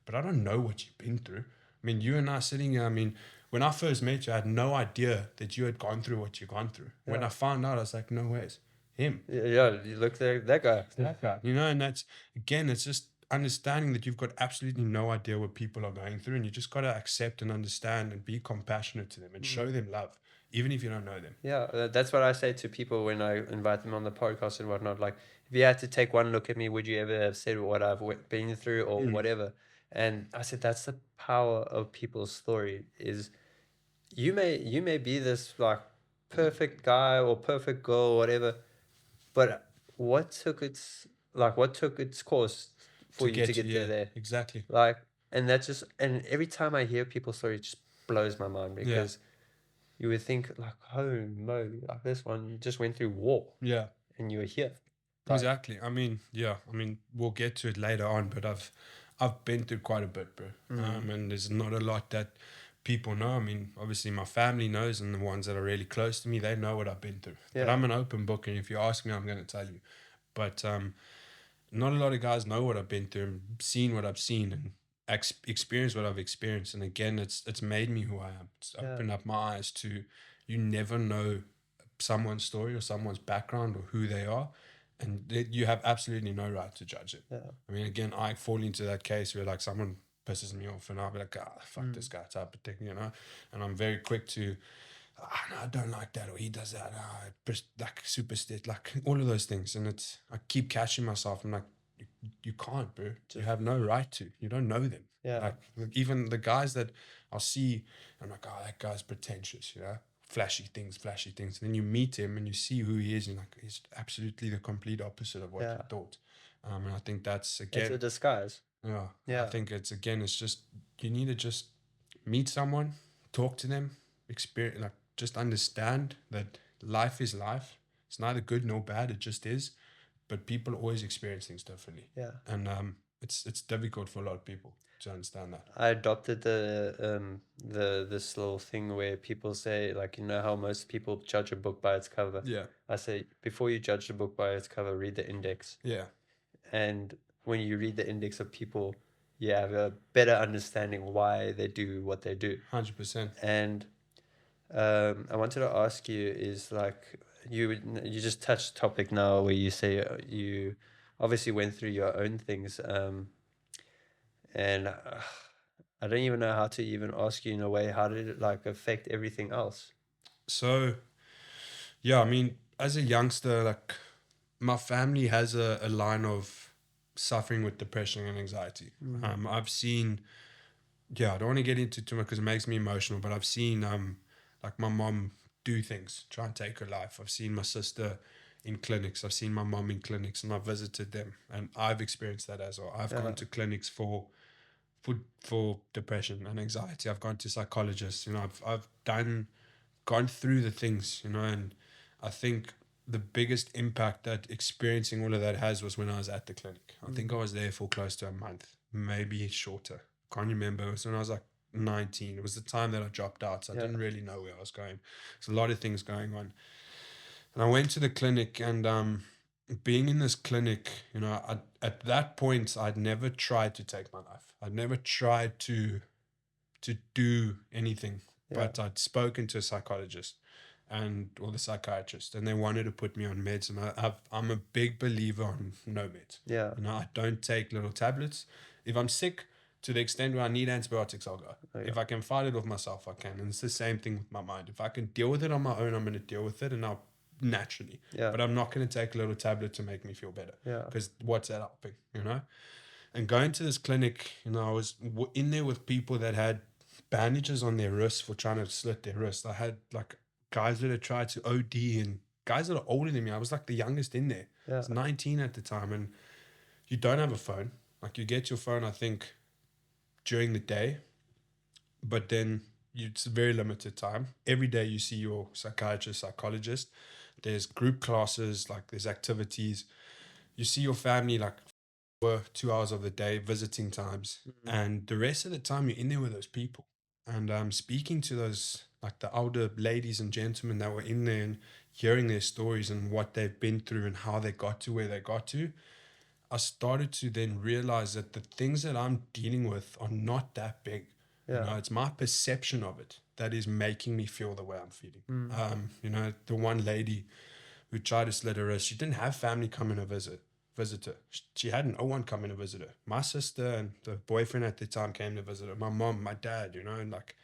but I don't know what you've been through. I mean, you and I sitting here, I mean, when I first met you, I had no idea that you had gone through what you've gone through. When Yeah. I found out, I was like, no ways. Him. Yeah. You look there, that guy. That guy. And that's, again, it's just understanding that you've got absolutely no idea what people are going through, and you just got to accept and understand and be compassionate to them and show them love, even if you don't know them. Yeah, that's what I say to people when I invite them on the podcast and whatnot. Like, if you had to take one look at me, would you ever have said what I've been through or whatever? And I said that's the power of people's story. Is you may be this like perfect guy or perfect girl or whatever, but what took its course for you to get there? Exactly. Like, and that's just, and every time I hear people's story, it just blows my mind because you would think like, oh no, like this one just went through war Yeah. and you were here. Like, Exactly. I mean, yeah. I mean, we'll get to it later on, but I've been through quite a bit, bro. And there's not a lot that people know. I mean, obviously my family knows, and the ones that are really close to me, they know what I've been through. But yeah, I'm an open book, and if you ask me, I'm going to tell you. But not a lot of guys know what I've been through, and seen what I've seen, and experienced what I've experienced. And again, it's made me who I am. It's yeah, opened up my eyes to, you never know someone's story or someone's background or who they are, and you have absolutely no right to judge it. yeah, I mean, again, I fall into that case where like someone pisses me off, and I'll be like, ah, fuck this guy type of thing, you know. And I'm very quick to, no, I don't like that, or he does that, like super stiff, like all of those things. And it's, I keep catching myself. I'm like, you can't, bro. You have no right to. You don't know them. yeah, Like even the guys that I'll see, I'm like, oh, that guy's pretentious, you know, flashy things, flashy things. And then you meet him and you see who he is, and like he's absolutely the complete opposite of what yeah. you thought. And I think that's It's a again, disguise. yeah, I Yeah, think it's again, it's just you need to just meet someone, talk to them, experience, like just understand that life is life. It's neither good nor bad. It just is. But people always experience things differently, yeah. and it's difficult for a lot of people to understand that. I adopted the this little thing where people say, like, you know how most people judge a book by its cover. Yeah, I say, before you judge the book by its cover, read the index. yeah, And when you read the index of people, you have a better understanding why they do what they do. 100%. And I wanted to ask you is like, you just touched topic now where you say you obviously went through your own things, and I don't even know how to even ask you in a way, how did it like affect everything else? So yeah, I mean, as a youngster, like my family has a line of suffering with depression and anxiety. I've seen, yeah, I don't want to get into too much because it makes me emotional, but I've seen like my mom do things, try and take her life. I've seen my sister in clinics. I've seen my mom in clinics, and I've visited them, and I've experienced that as well. I've Yeah, gone to clinics for depression and anxiety. I've gone to psychologists. You know, I've gone through the things. You know, and I think the biggest impact that experiencing all of that has was when I was at the clinic. I think I was there for close to a month, maybe shorter. Can't remember. It was when I was like 19. It was the time that I dropped out, so I yeah, didn't really know where I was going. There's a lot of things going on. And I went to the clinic, and being in this clinic, you know, at that point, I'd never tried to take my life. I'd never tried to do anything, yeah, but I'd spoken to a psychologist and or the psychiatrist, and they wanted to put me on meds. And I'm a big believer on no meds. yeah. You know, I don't take little tablets. If I'm sick to the extent where I need antibiotics, I'll go. Oh, yeah, If I can fight it off myself, I can. And it's the same thing with my mind. If I can deal with it on my own, I'm going to deal with it, and I'll naturally. yeah, But I'm not going to take a little tablet to make me feel better, yeah, because what's that helping? You know. And going to this clinic, you know, I was in there with people that had bandages on their wrists for trying to slit their wrist. I had like guys that had tried to OD, and guys that are older than me. I was like the youngest in there. I yeah, was 19 at the time, and you don't have a phone. Like you get your phone, I think, during the day, but then it's a very limited time. Every day you see your psychiatrist, psychologist. There's group classes, like there's activities. You see your family like 2 hours of the day, visiting times, and the rest of the time you're in there with those people. And speaking to those like the older ladies and gentlemen that were in there, and hearing their stories and what they've been through and how they got to where they got to, I started to then realize that the things that I'm dealing with are not that big. You yeah, know, it's my perception of it that is making me feel the way I'm feeling. mm, You know, the one lady who tried to slit her wrist, she didn't have family coming to visit her. She had no one coming to visit her. My sister and the boyfriend at the time came to visit her. My mom, my dad, you know, and like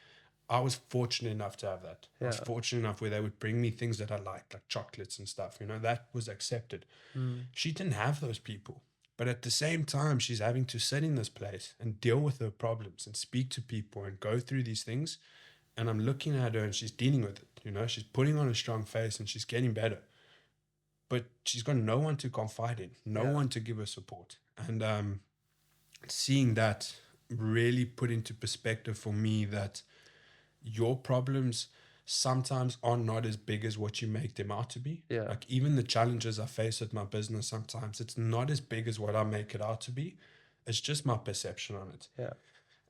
I was fortunate enough to have that. I was yeah, fortunate enough where they would bring me things that I liked, like chocolates and stuff. You know, that was accepted. She didn't have those people. But at the same time, she's having to sit in this place and deal with her problems and speak to people and go through these things. And I'm looking at her and she's dealing with it. You know, she's putting on a strong face and she's getting better. But she's got no one to confide in, no yeah, one to give her support. And seeing that really put into perspective for me that your problems sometimes are not as big as what you make them out to be. Yeah. Like even the challenges I face with my business, sometimes it's not as big as what I make it out to be. It's just my perception on it. Yeah.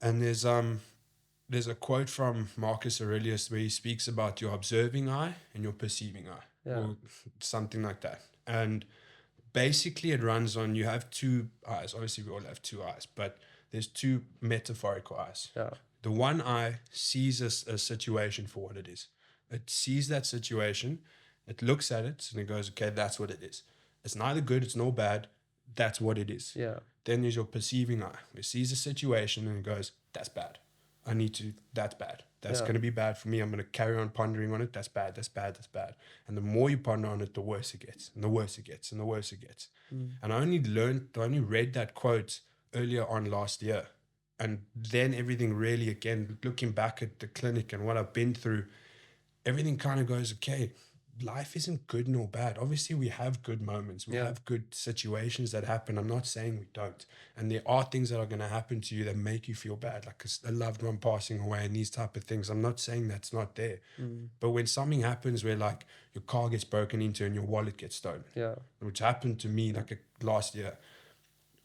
And there's a quote from Marcus Aurelius where he speaks about your observing eye and your perceiving eye, Yeah. or something like that. And basically it runs on, you have two eyes. Obviously we all have two eyes, but there's two metaphorical eyes. Yeah. The one eye sees a situation for what it is. It sees that situation, it looks at it, and it goes, okay, that's what it is. It's neither good, it's nor bad. That's what it is. Yeah. Then there's your perceiving eye. It sees a situation and it goes, that's bad. That's bad. That's Yeah. going to be bad for me. I'm going to carry on pondering on it. That's bad. That's bad. That's bad. And the more you ponder on it, the worse it gets, and the worse it gets, and the worse it gets. And I only read that quote earlier on last year. And then everything really, again, looking back at the clinic and what I've been through, everything kind of goes, okay, life isn't good nor bad. Obviously, we have good moments. We Yeah. have good situations that happen. I'm not saying we don't. And there are things that are going to happen to you that make you feel bad, like a loved one passing away and these type of things. I'm not saying that's not there. But when something happens where like your car gets broken into and your wallet gets stolen, Yeah. which happened to me last year.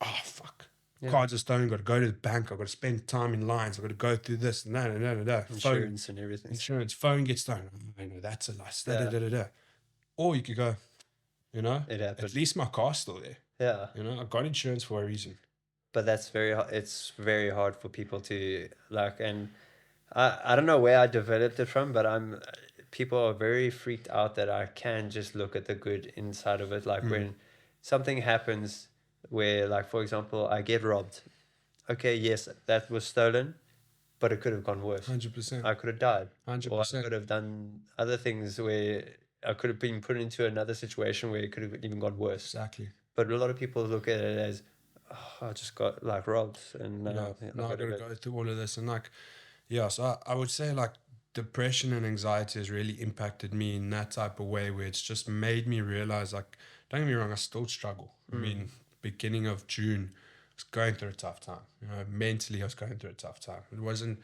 Oh, fuck. Yeah. Cards are stolen. Got to go to the bank. I've got to spend time in lines. I've got to go through this and that and that and that. Insurance and everything. Insurance. Phone gets stolen. I know that's a loss. Da, da, Yeah. da, da, da. Or you could go, It happened. at least my car's still there. Yeah. I got insurance for a reason. But that's it's very hard for people to like, and I don't know where I developed it from, but people are very freaked out that I can just look at the good inside of it. Like when something happens where, like, for example, I get robbed. Okay, yes, that was stolen, but it could have gone worse. 100%. I could have died. Or I 100%. could have done other things where I could have been put into another situation where it could have even gone worse. Exactly. But a lot of people look at it as, oh, I just got like robbed, and now I got to go through all of this. And so I would say like depression and anxiety has really impacted me in that type of way where it's just made me realize, like, don't get me wrong, I still struggle. I mean, beginning of June, I was going through a tough time. Mentally, I was going through a tough time. It wasn't,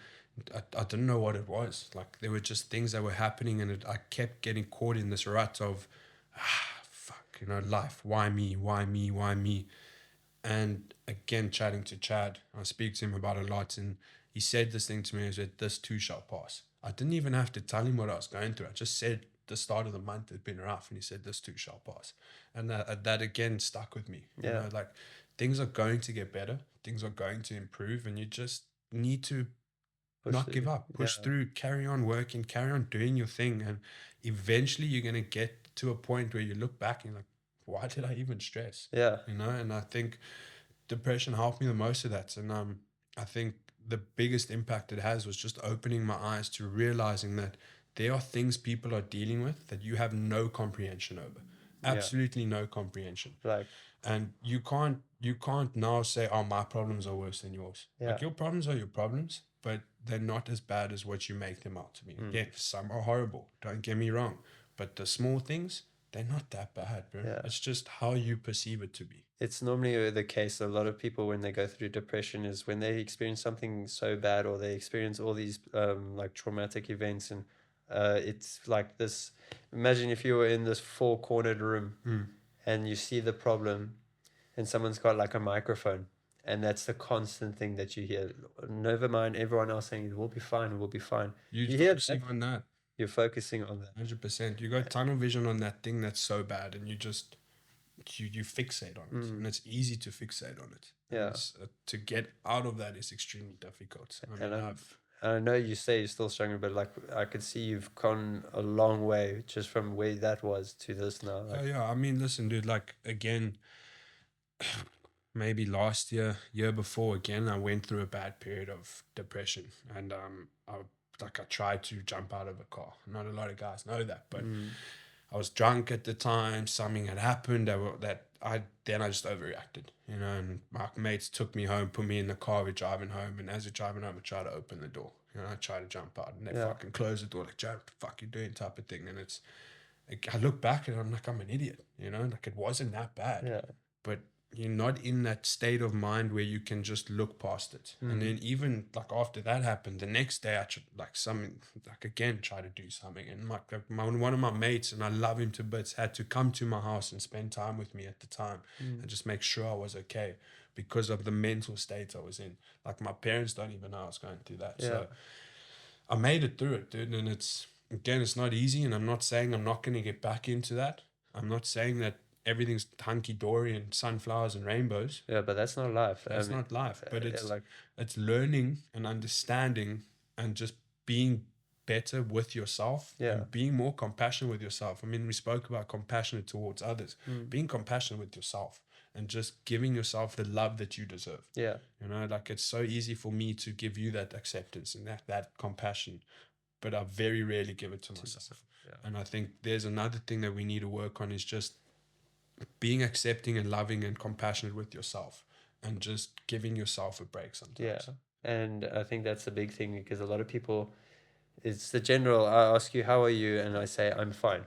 I didn't know what it was. Like, there were just things that were happening, and I kept getting caught in this rut of, life. Why me? Why me? Why me? And again, chatting to Chad, I speak to him about a lot, and he said this thing to me, is that this too shall pass. I didn't even have to tell him what I was going through. I just said the start of the month had been rough, and he said this too shall pass. And that again stuck with me. Yeah. Like, things are going to get better, things are going to improve, and you just need to not give up, push through, carry on working, carry on doing your thing, and eventually you're going to get to a point where you look back and you're like, why did I even stress? Yeah. And I think depression helped me the most of that. And I think the biggest impact it has was just opening my eyes to realizing that there are things people are dealing with that you have no comprehension over. Absolutely no comprehension. Like, and you can't now say, oh, my problems are worse than yours. Yeah. Like, your problems are your problems, but they're not as bad as what you make them out to be. Again, some are horrible, don't get me wrong, but the small things, they're not that bad, bro. Yeah. It's just how you perceive it to be. it's normally the case. A lot of people, when they go through depression, is when they experience something so bad, or they experience all these like traumatic events, and it's like this. Imagine if you were in this four-cornered room and you see the problem, and someone's got like a microphone, and that's the constant thing that you hear. Never mind everyone else saying it will be fine, it will be fine. You hear focusing on that. You're focusing on that. 100%. You got tunnel vision on that thing that's so bad, and you just you fixate on it, and it's easy to fixate on it. Yeah. And to get out of that is extremely difficult. I know you say you're still struggling, but like I could see you've gone a long way just from where that was to this now. Like, yeah. I mean, listen, dude. Like, again, maybe last year before, again, I went through a bad period of depression, and I tried to jump out of a car. Not a lot of guys know that, but I was drunk at the time. Something had happened that I just overreacted, and my mates took me home, put me in the car, we're driving home, and as we're driving home, I tried to open the door, I tried to jump out, and they fucking closed the door, like, Jarryd, what the fuck you doing, type of thing. And it's, I look back and I'm like, I'm an idiot, like, it wasn't that bad. Yeah. But you're not in that state of mind where you can just look past it. And then even like after that happened, the next day I again try to do something. And one of my mates, and I love him to bits, had to come to my house and spend time with me at the time and just make sure I was okay because of the mental state I was in. Like my parents don't even know I was going through that. Yeah. So I made it through it, dude. And it's not easy. And I'm not saying I'm not going to get back into that. I'm not saying that everything's hunky-dory and sunflowers and rainbows. Yeah, but that's not life. That's not life. But yeah, like, it's learning and understanding and just being better with yourself and being more compassionate with yourself. I mean, we spoke about compassionate towards others. Being compassionate with yourself and just giving yourself the love that you deserve. yeah, You know, like it's so easy for me to give you that acceptance and that compassion, but I very rarely give it to myself. yeah. And I think there's another thing that we need to work on is just being accepting and loving and compassionate with yourself and just giving yourself a break sometimes. Yeah. And I think that's the big thing, because a lot of people, it's the general, I ask you, how are you? And I say, I'm fine.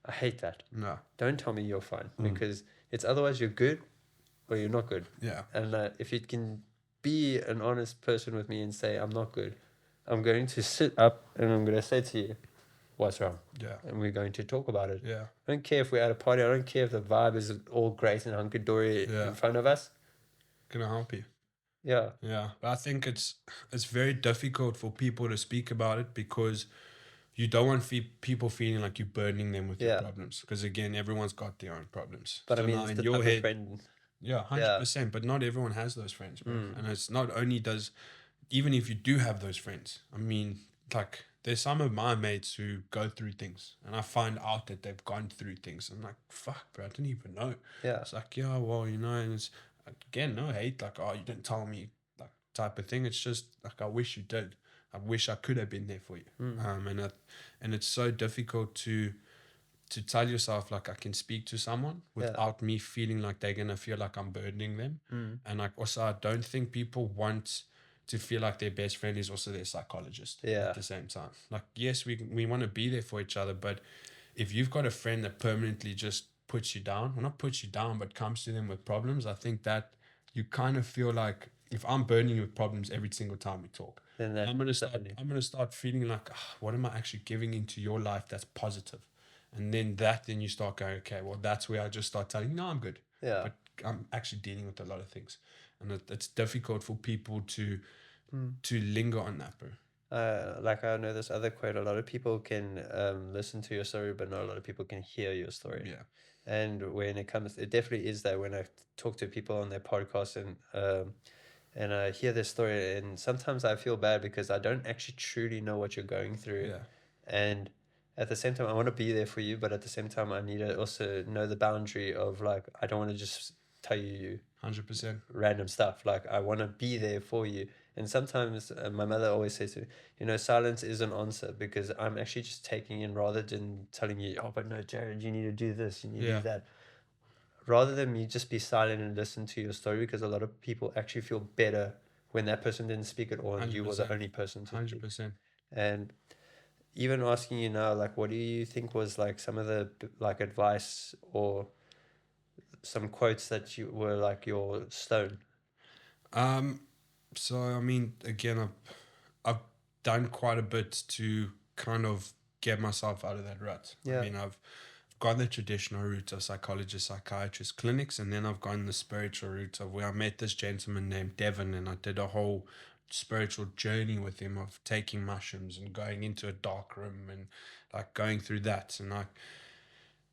I hate that. No. Don't tell me you're fine, because it's otherwise you're good or you're not good. Yeah. And if you can be an honest person with me and say, I'm not good, I'm going to sit up and I'm going to say to you, what's wrong? Yeah. And we're going to talk about it. Yeah. I don't care if we're at a party. I don't care if the vibe is all great and hunky-dory in front of us. Can I help you? Yeah. Yeah. But I think it's very difficult for people to speak about it because you don't want people feeling like you're burdening them with your problems. Because again, everyone's got their own problems. But so I mean, now it's in the your type head, of friend. yeah, 100%. But not everyone has those friends, bro. And it's not only even if you do have those friends, I mean, like there's some of my mates who go through things and I find out that they've gone through things. I'm like, fuck, bro, I didn't even know. Yeah. It's like, yeah, well, you know, and it's again, no hate, like, oh, you didn't tell me, like, type of thing. It's just like, I wish you did. I wish I could have been there for you. And it's so difficult to tell yourself, like, I can speak to someone without me feeling like they're gonna feel like I'm burdening them. And like also, I don't think people want to feel like their best friend is also their psychologist at the same time. Like, yes, we want to be there for each other, but if you've got a friend that permanently just puts you down, well, not puts you down, but comes to them with problems, I think that you kind of feel like, if I'm burdening you with problems every single time we talk, Then I'm gonna start feeling like, what am I actually giving into your life that's positive? And then you start going, okay, well, that's where I just start telling you, no, I'm good. Yeah. But I'm actually dealing with a lot of things. And it's difficult for people to linger on that, bro. Like I know this other quote, a lot of people can listen to your story, but not a lot of people can hear your story. Yeah. And when it comes, it definitely is that when I talk to people on their podcast and I hear their story, and sometimes I feel bad because I don't actually truly know what you're going through. Yeah. And at the same time, I want to be there for you, but at the same time, I need to also know the boundary of, like, I don't want to just tell you 100%. random stuff. Like, I want to be there for you. And sometimes my mother always says to me, you know, silence is an answer, because I'm actually just taking in, rather than telling you, oh, but no, Jarryd, you need to do this, you need to do that. Rather than me just be silent and listen to your story, because a lot of people actually feel better when that person didn't speak at all and you were the only person to 100%. speak. And even asking you now, like, what do you think was like some of the like advice or some quotes that you were like your stone? So I mean, again, I've done quite a bit to kind of get myself out of that rut. Yeah. I mean, I've gone the traditional route of psychologist, psychiatrist clinics, and then I've gone the spiritual route of where I met this gentleman named Devon, and I did a whole spiritual journey with him of taking mushrooms and going into a dark room and like going through that. And like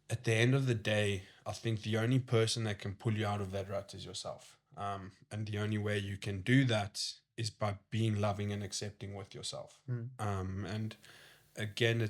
at the end of the day, I think the only person that can pull you out of that rut is yourself. And the only way you can do that is by being loving and accepting with yourself. And again,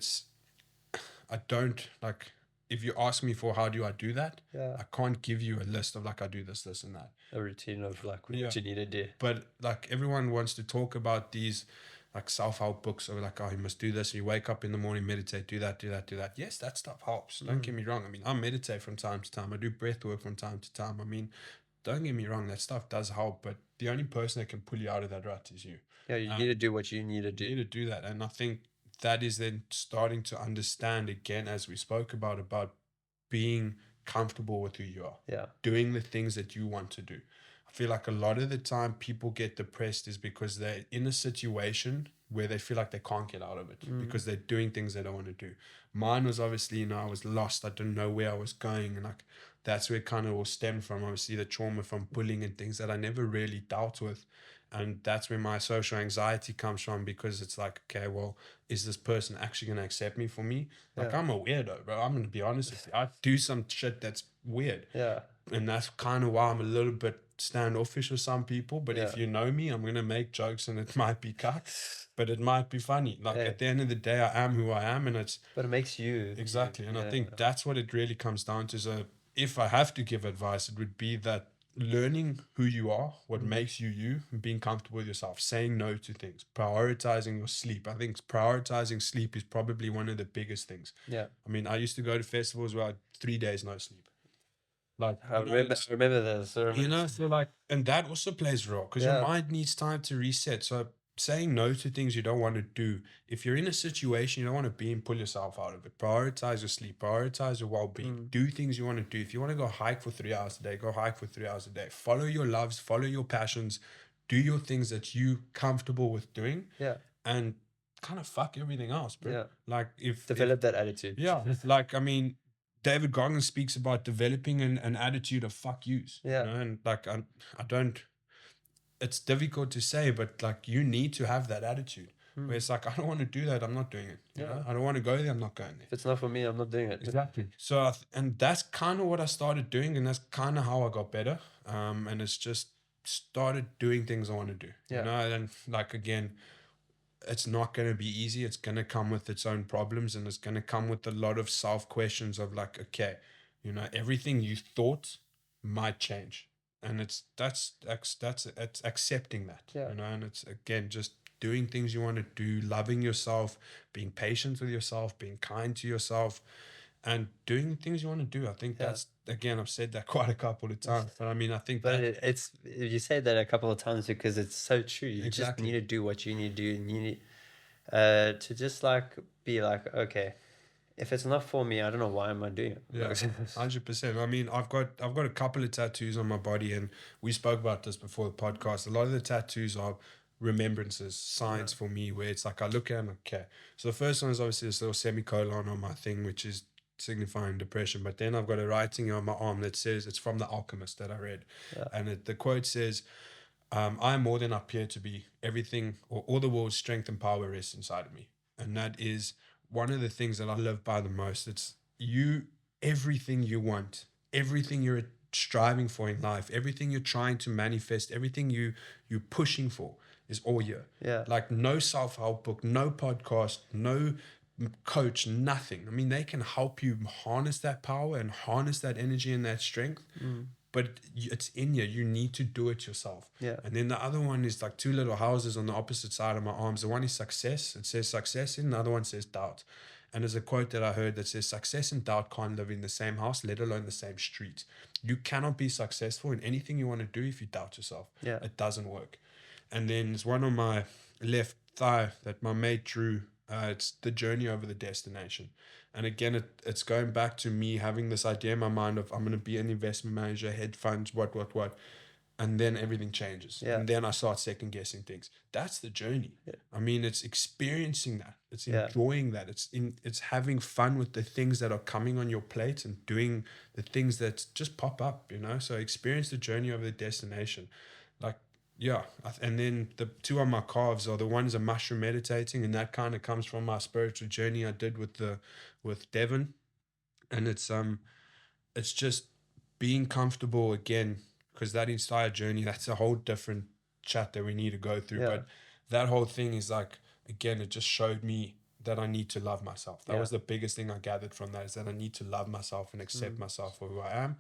I don't like, if you ask me for how do I do that, I can't give you a list of like, I do this, this, and that. A routine of like what you need to do. But like everyone wants to talk about these like self-help books or like, oh, you must do this. You wake up in the morning, meditate, do that, do that, do that. Yes, that stuff helps. Don't get me wrong. I mean, I meditate from time to time. I do breath work from time to time. I mean, don't get me wrong, that stuff does help, but the only person that can pull you out of that rut is you. Yeah, you need to do what you need to do. You need to do that. And I think that is then starting to understand again, as we spoke about being comfortable with who you are, Yeah. doing the things that you want to do. I feel like a lot of the time people get depressed is because they're in a situation where they feel like they can't get out of it because they're doing things they don't want to do. Mine was obviously, I was lost. I didn't know where I was going. And like, that's where it kind of all stemmed from. Obviously, the trauma from bullying and things that I never really dealt with. And that's where my social anxiety comes from, because it's like, okay, well, is this person actually going to accept me for me? Like, Yeah. I'm a weirdo, bro. I'm going to be honest with you. I do some shit that's weird. Yeah. And that's kind of why I'm a little bit standoffish with some people. But if Yeah. you know me, I'm going to make jokes and it might be cut, but it might be funny. Like, Yeah. at the end of the day, I am who I am, and it's But it makes you exactly. And I yeah. think that's what it really comes down to. So if I have to give advice, it would be that learning who you are, what makes you you, and being comfortable with yourself, saying no to things, prioritizing your sleep. I think prioritizing sleep is probably one of the biggest things. Yeah. I mean, I used to go to festivals where I had 3 days no sleep. Like, I remember this. so like, and that also plays a role because your Yeah. mind needs time to reset. So saying no to things you don't want to do. If you're in a situation you don't want to be in, pull yourself out of it. Prioritize your sleep, prioritize your well-being, do things you want to do. If you want to go hike for 3 hours a day, go hike for 3 hours a day. Follow your loves, follow your passions, do your things that you comfortable with doing. Yeah. And kind of fuck everything else, bro. Yeah. Like Develop that attitude. yeah, like, I mean, David Goggins speaks about developing an attitude of fuck yous. Yeah. And like, I don't, it's difficult to say, but like, you need to have that attitude where it's like, I don't want to do that, I'm not doing it. You know? I don't want to go there, I'm not going there. If it's not for me, I'm not doing it. Exactly. So, and that's kind of what I started doing, and that's kind of how I got better. And it's just started doing things I want to do. Yeah. You know, and like, again, it's not going to be easy. It's going to come with its own problems, and it's going to come with a lot of self questions of like, okay, everything you thought might change, and it's accepting that. Yeah. And it's, again, just doing things you want to do, loving yourself, being patient with yourself, being kind to yourself, and doing things you want to do. I think that's, again, I've said that quite a couple of times, but I mean, I think But it's you say that a couple of times because it's so true. You just Exactly. need to do what you need to do, and you need to just like be like, okay, if it's not for me, I don't know why am I doing it. Yeah, 100%. I mean, I've got a couple of tattoos on my body, and we spoke about this before the podcast. A lot of the tattoos are remembrances, signs for me, where it's like I look at them, okay. So the first one is obviously this little semicolon on my thing, which is signifying depression. But then I've got a writing on my arm that says, it's from The Alchemist that I read, and the quote says, I am more than I appear to be. Everything, or all the world's strength and power rests inside of me. And that is one of the things that I live by the most. It's everything you want, everything you're striving for in life, everything you're trying to manifest, everything you're pushing for is all you. Yeah. Like, no self-help book, no podcast, no coach, nothing. I mean, they can help you harness that power and harness that energy and that strength, but it's in you. You need to do it yourself. Yeah. And then the other one is like two little houses on the opposite side of my arms. The one is success. It says success in. The other one says doubt. And there's a quote that I heard that says, success and doubt can't live in the same house, let alone the same street. You cannot be successful in anything you want to do if you doubt yourself. Yeah. It doesn't work. And then there's one on my left thigh that my mate drew. It's the journey over the destination. And again, it's going back to me having this idea in my mind of, I'm going to be an investment manager, hedge funds, what. And then everything changes. Yeah. And then I start second guessing things. That's the journey. Yeah. I mean, it's experiencing that. It's enjoying that. It's having fun with the things that are coming on your plate and doing the things that just pop up, So experience the journey over the destination. Like, yeah. And then the two on my calves are, the one's a mushroom meditating, and that kind of comes from my spiritual journey I did with Devon. And it's just being comfortable again, because that entire journey, that's a whole different chat that we need to go through. Yeah. But that whole thing is like, again, it just showed me that I need to love myself. That was the biggest thing I gathered from that, is that I need to love myself and accept myself for who I am.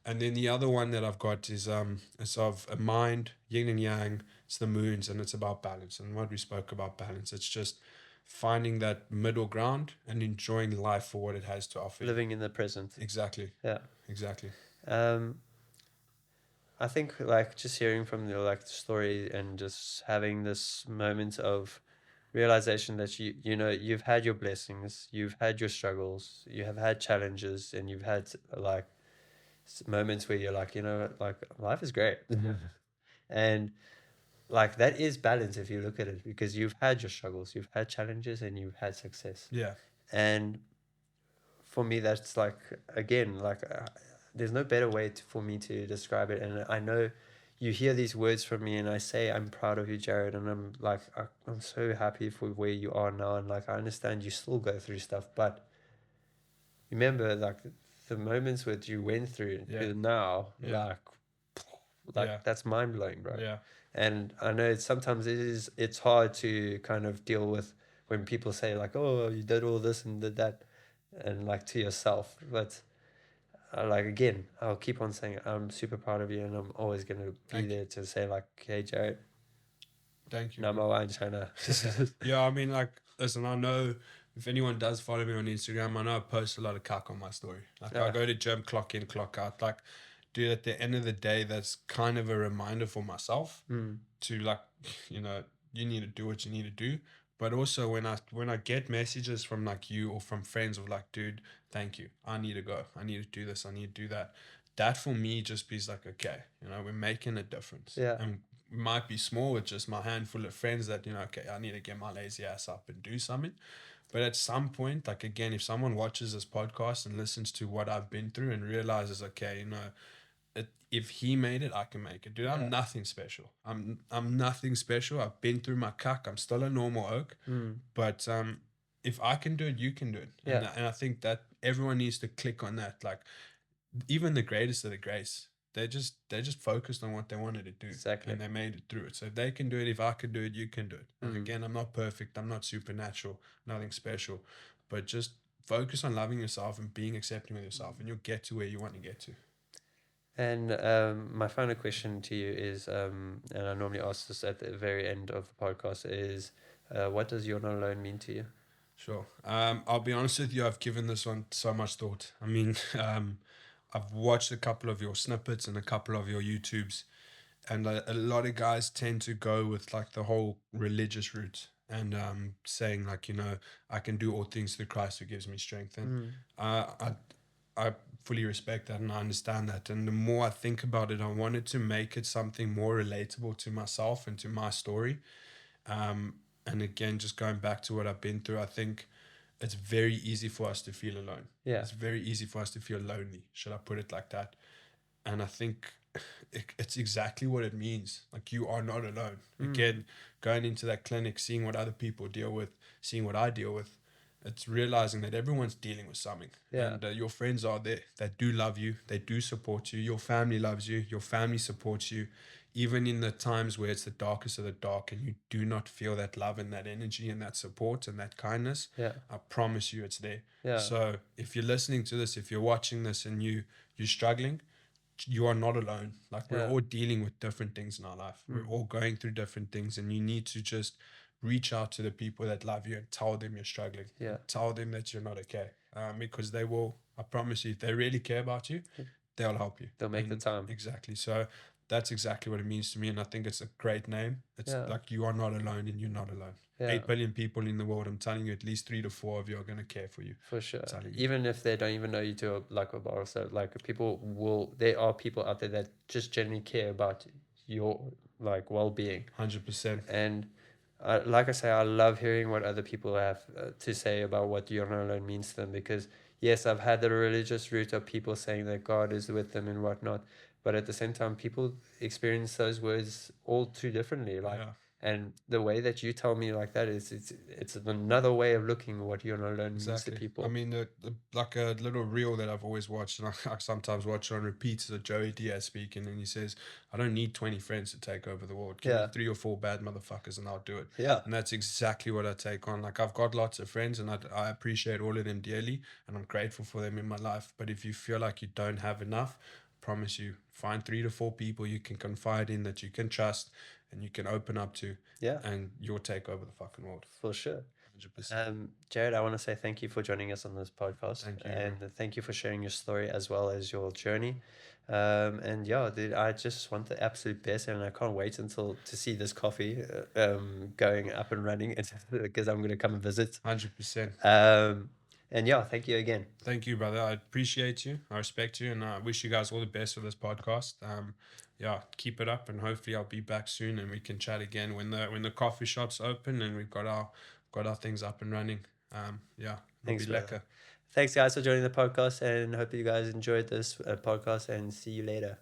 And then the other one that I've got is it's of a mind, yin and yang, it's the moons, and it's about balance. And what we spoke about balance, it's just finding that middle ground and enjoying life for what it has to offer. Living in the present. Exactly. Yeah. Exactly. I think like just hearing from the story and just having this moment of realization that you've had your blessings, you've had your struggles, you have had challenges, and you've had like moments where you're like, you know, like life is great. And like that is balance if you look at it, because you've had your struggles, you've had challenges, and you've had success. Yeah. And for me, that's like, again, like there's no better way for me to describe it. And I know you hear these words from me, and I say, I'm proud of you, Jarryd. And I'm like, I'm so happy for where you are now. And like, I understand you still go through stuff, but remember, like, the moments that you went through Yeah. to now, Yeah. like Yeah. that's mind blowing, bro. Yeah. And I know sometimes it's hard to kind of deal with when people say like, oh, you did all this and did that, and like to yourself. But like, again, I'll keep on saying I'm super proud of you, and I'm always gonna be Thank there to say like, hey, Jarryd, Thank you, number bro. one China. Yeah, I mean, like, listen, I know if anyone does follow me on Instagram, I know I post a lot of cuck on my story. Like, I Yeah. go to gym, clock in, clock out. Like, dude, at the end of the day, that's kind of a reminder for myself Mm. to, like, you know, you need to do what you need to do. But also when I get messages from like you or from friends of like, dude, thank you. I need to go. I need to do this. I need to do that. That for me just be like, okay, you know, we're making a difference. Yeah. And it might be small with just my handful of friends that, you know, okay, I need to get my lazy ass up and do something. But at some point, like, again, if someone watches this podcast and listens to what I've been through and realizes, okay, you know, if he made it, I can make it. Dude, I'm Yeah. nothing special. I'm nothing special. I've been through my cuck. I'm still a normal oak. Mm. But if I can do it, you can do it. Yeah. And I think that everyone needs to click on that. Like, even the greatest of the greats, they just focused on what they wanted to do. Exactly. And they made it through it. So if they can do it, if I can do it, you can do it. And Mm. again, I'm not perfect. I'm not supernatural. Nothing special. But just focus on loving yourself and being accepting of yourself, and you'll get to where you want to get to. And my final question to you is, and I normally ask this at the very end of the podcast, is what does you're not alone mean to you? Sure. I'll be honest with you, I've given this one so much thought. I mean, I've watched a couple of your snippets and a couple of your YouTubes, and a lot of guys tend to go with like the whole religious route and saying like, you know, I can do all things through Christ who gives me strength. And Mm. I fully respect that and I understand that. And the more I think about it, I wanted to make it something more relatable to myself and to my story. And again, just going back to what I've been through, I think it's very easy for us to feel alone. Yeah. It's very easy for us to feel lonely, should I put it like that? And I think it's exactly what it means. Like, you are not alone. Again, going into that clinic, seeing what other people deal with, seeing what I deal with, it's realizing that everyone's dealing with something. Yeah. And your friends are there. They do love you. They do support you. Your family loves you. Your family supports you. Even in the times where it's the darkest of the dark and you do not feel that love and that energy and that support and that kindness, Yeah. I promise you it's there. Yeah. So if you're listening to this, if you're watching this and you're struggling, you are not alone. Like, we're Yeah. all dealing with different things in our life. We're all going through different things, and you need to just reach out to the people that love you and tell them you're struggling. Yeah. Tell them that you're not okay. Because they will, I promise you, if they really care about you, they'll help you. They'll make the time. Exactly. So that's exactly what it means to me. And I think it's a great name. It's like, you are not alone and you're not alone. Yeah. 8 billion people in the world. I'm telling you, at least 3 to 4 of you are going to care for you. For sure. Telling you. Even if they don't even know you to like a bar, so like there are people out there that just genuinely care about your like well-being. 100%. And like I say, I love hearing what other people have to say about what you're not alone means to them, because yes, I've had the religious route of people saying that God is with them and whatnot, but at the same time, people experience those words all too differently. Like, Yeah. and the way that you tell me like that is it's another way of looking at what you're not alone means to people. I mean, the like a little reel that I've always watched, and I sometimes watch it on repeat, is a Joey Diaz speaking, and he says, "I don't need 20 friends to take over the world. Give me 3 or 4 bad motherfuckers, and I'll do it." Yeah. And that's exactly what I take on. Like, I've got lots of friends, and I appreciate all of them dearly, and I'm grateful for them in my life. But if you feel like you don't have enough, promise you, find 3 to 4 people you can confide in, that you can trust and you can open up to, Yeah. and you'll take over the fucking world. For sure. 100%. Jarryd, I want to say thank you for joining us on this podcast. Thank you. And thank you for sharing your story as well as your journey. And yeah, dude, I just want the absolute best, and I can't wait until to see this coffee going up and running, because I'm going to come and visit. 100%. And yeah, thank you again. Thank you, brother. I appreciate you. I respect you, and I wish you guys all the best for this podcast. Yeah, keep it up, and hopefully I'll be back soon, and we can chat again when the coffee shop's open and we've got our things up and running. Yeah, it'll Thanks, be brother. lekker. Thanks, guys, for joining the podcast, and hope you guys enjoyed this podcast, and see you later.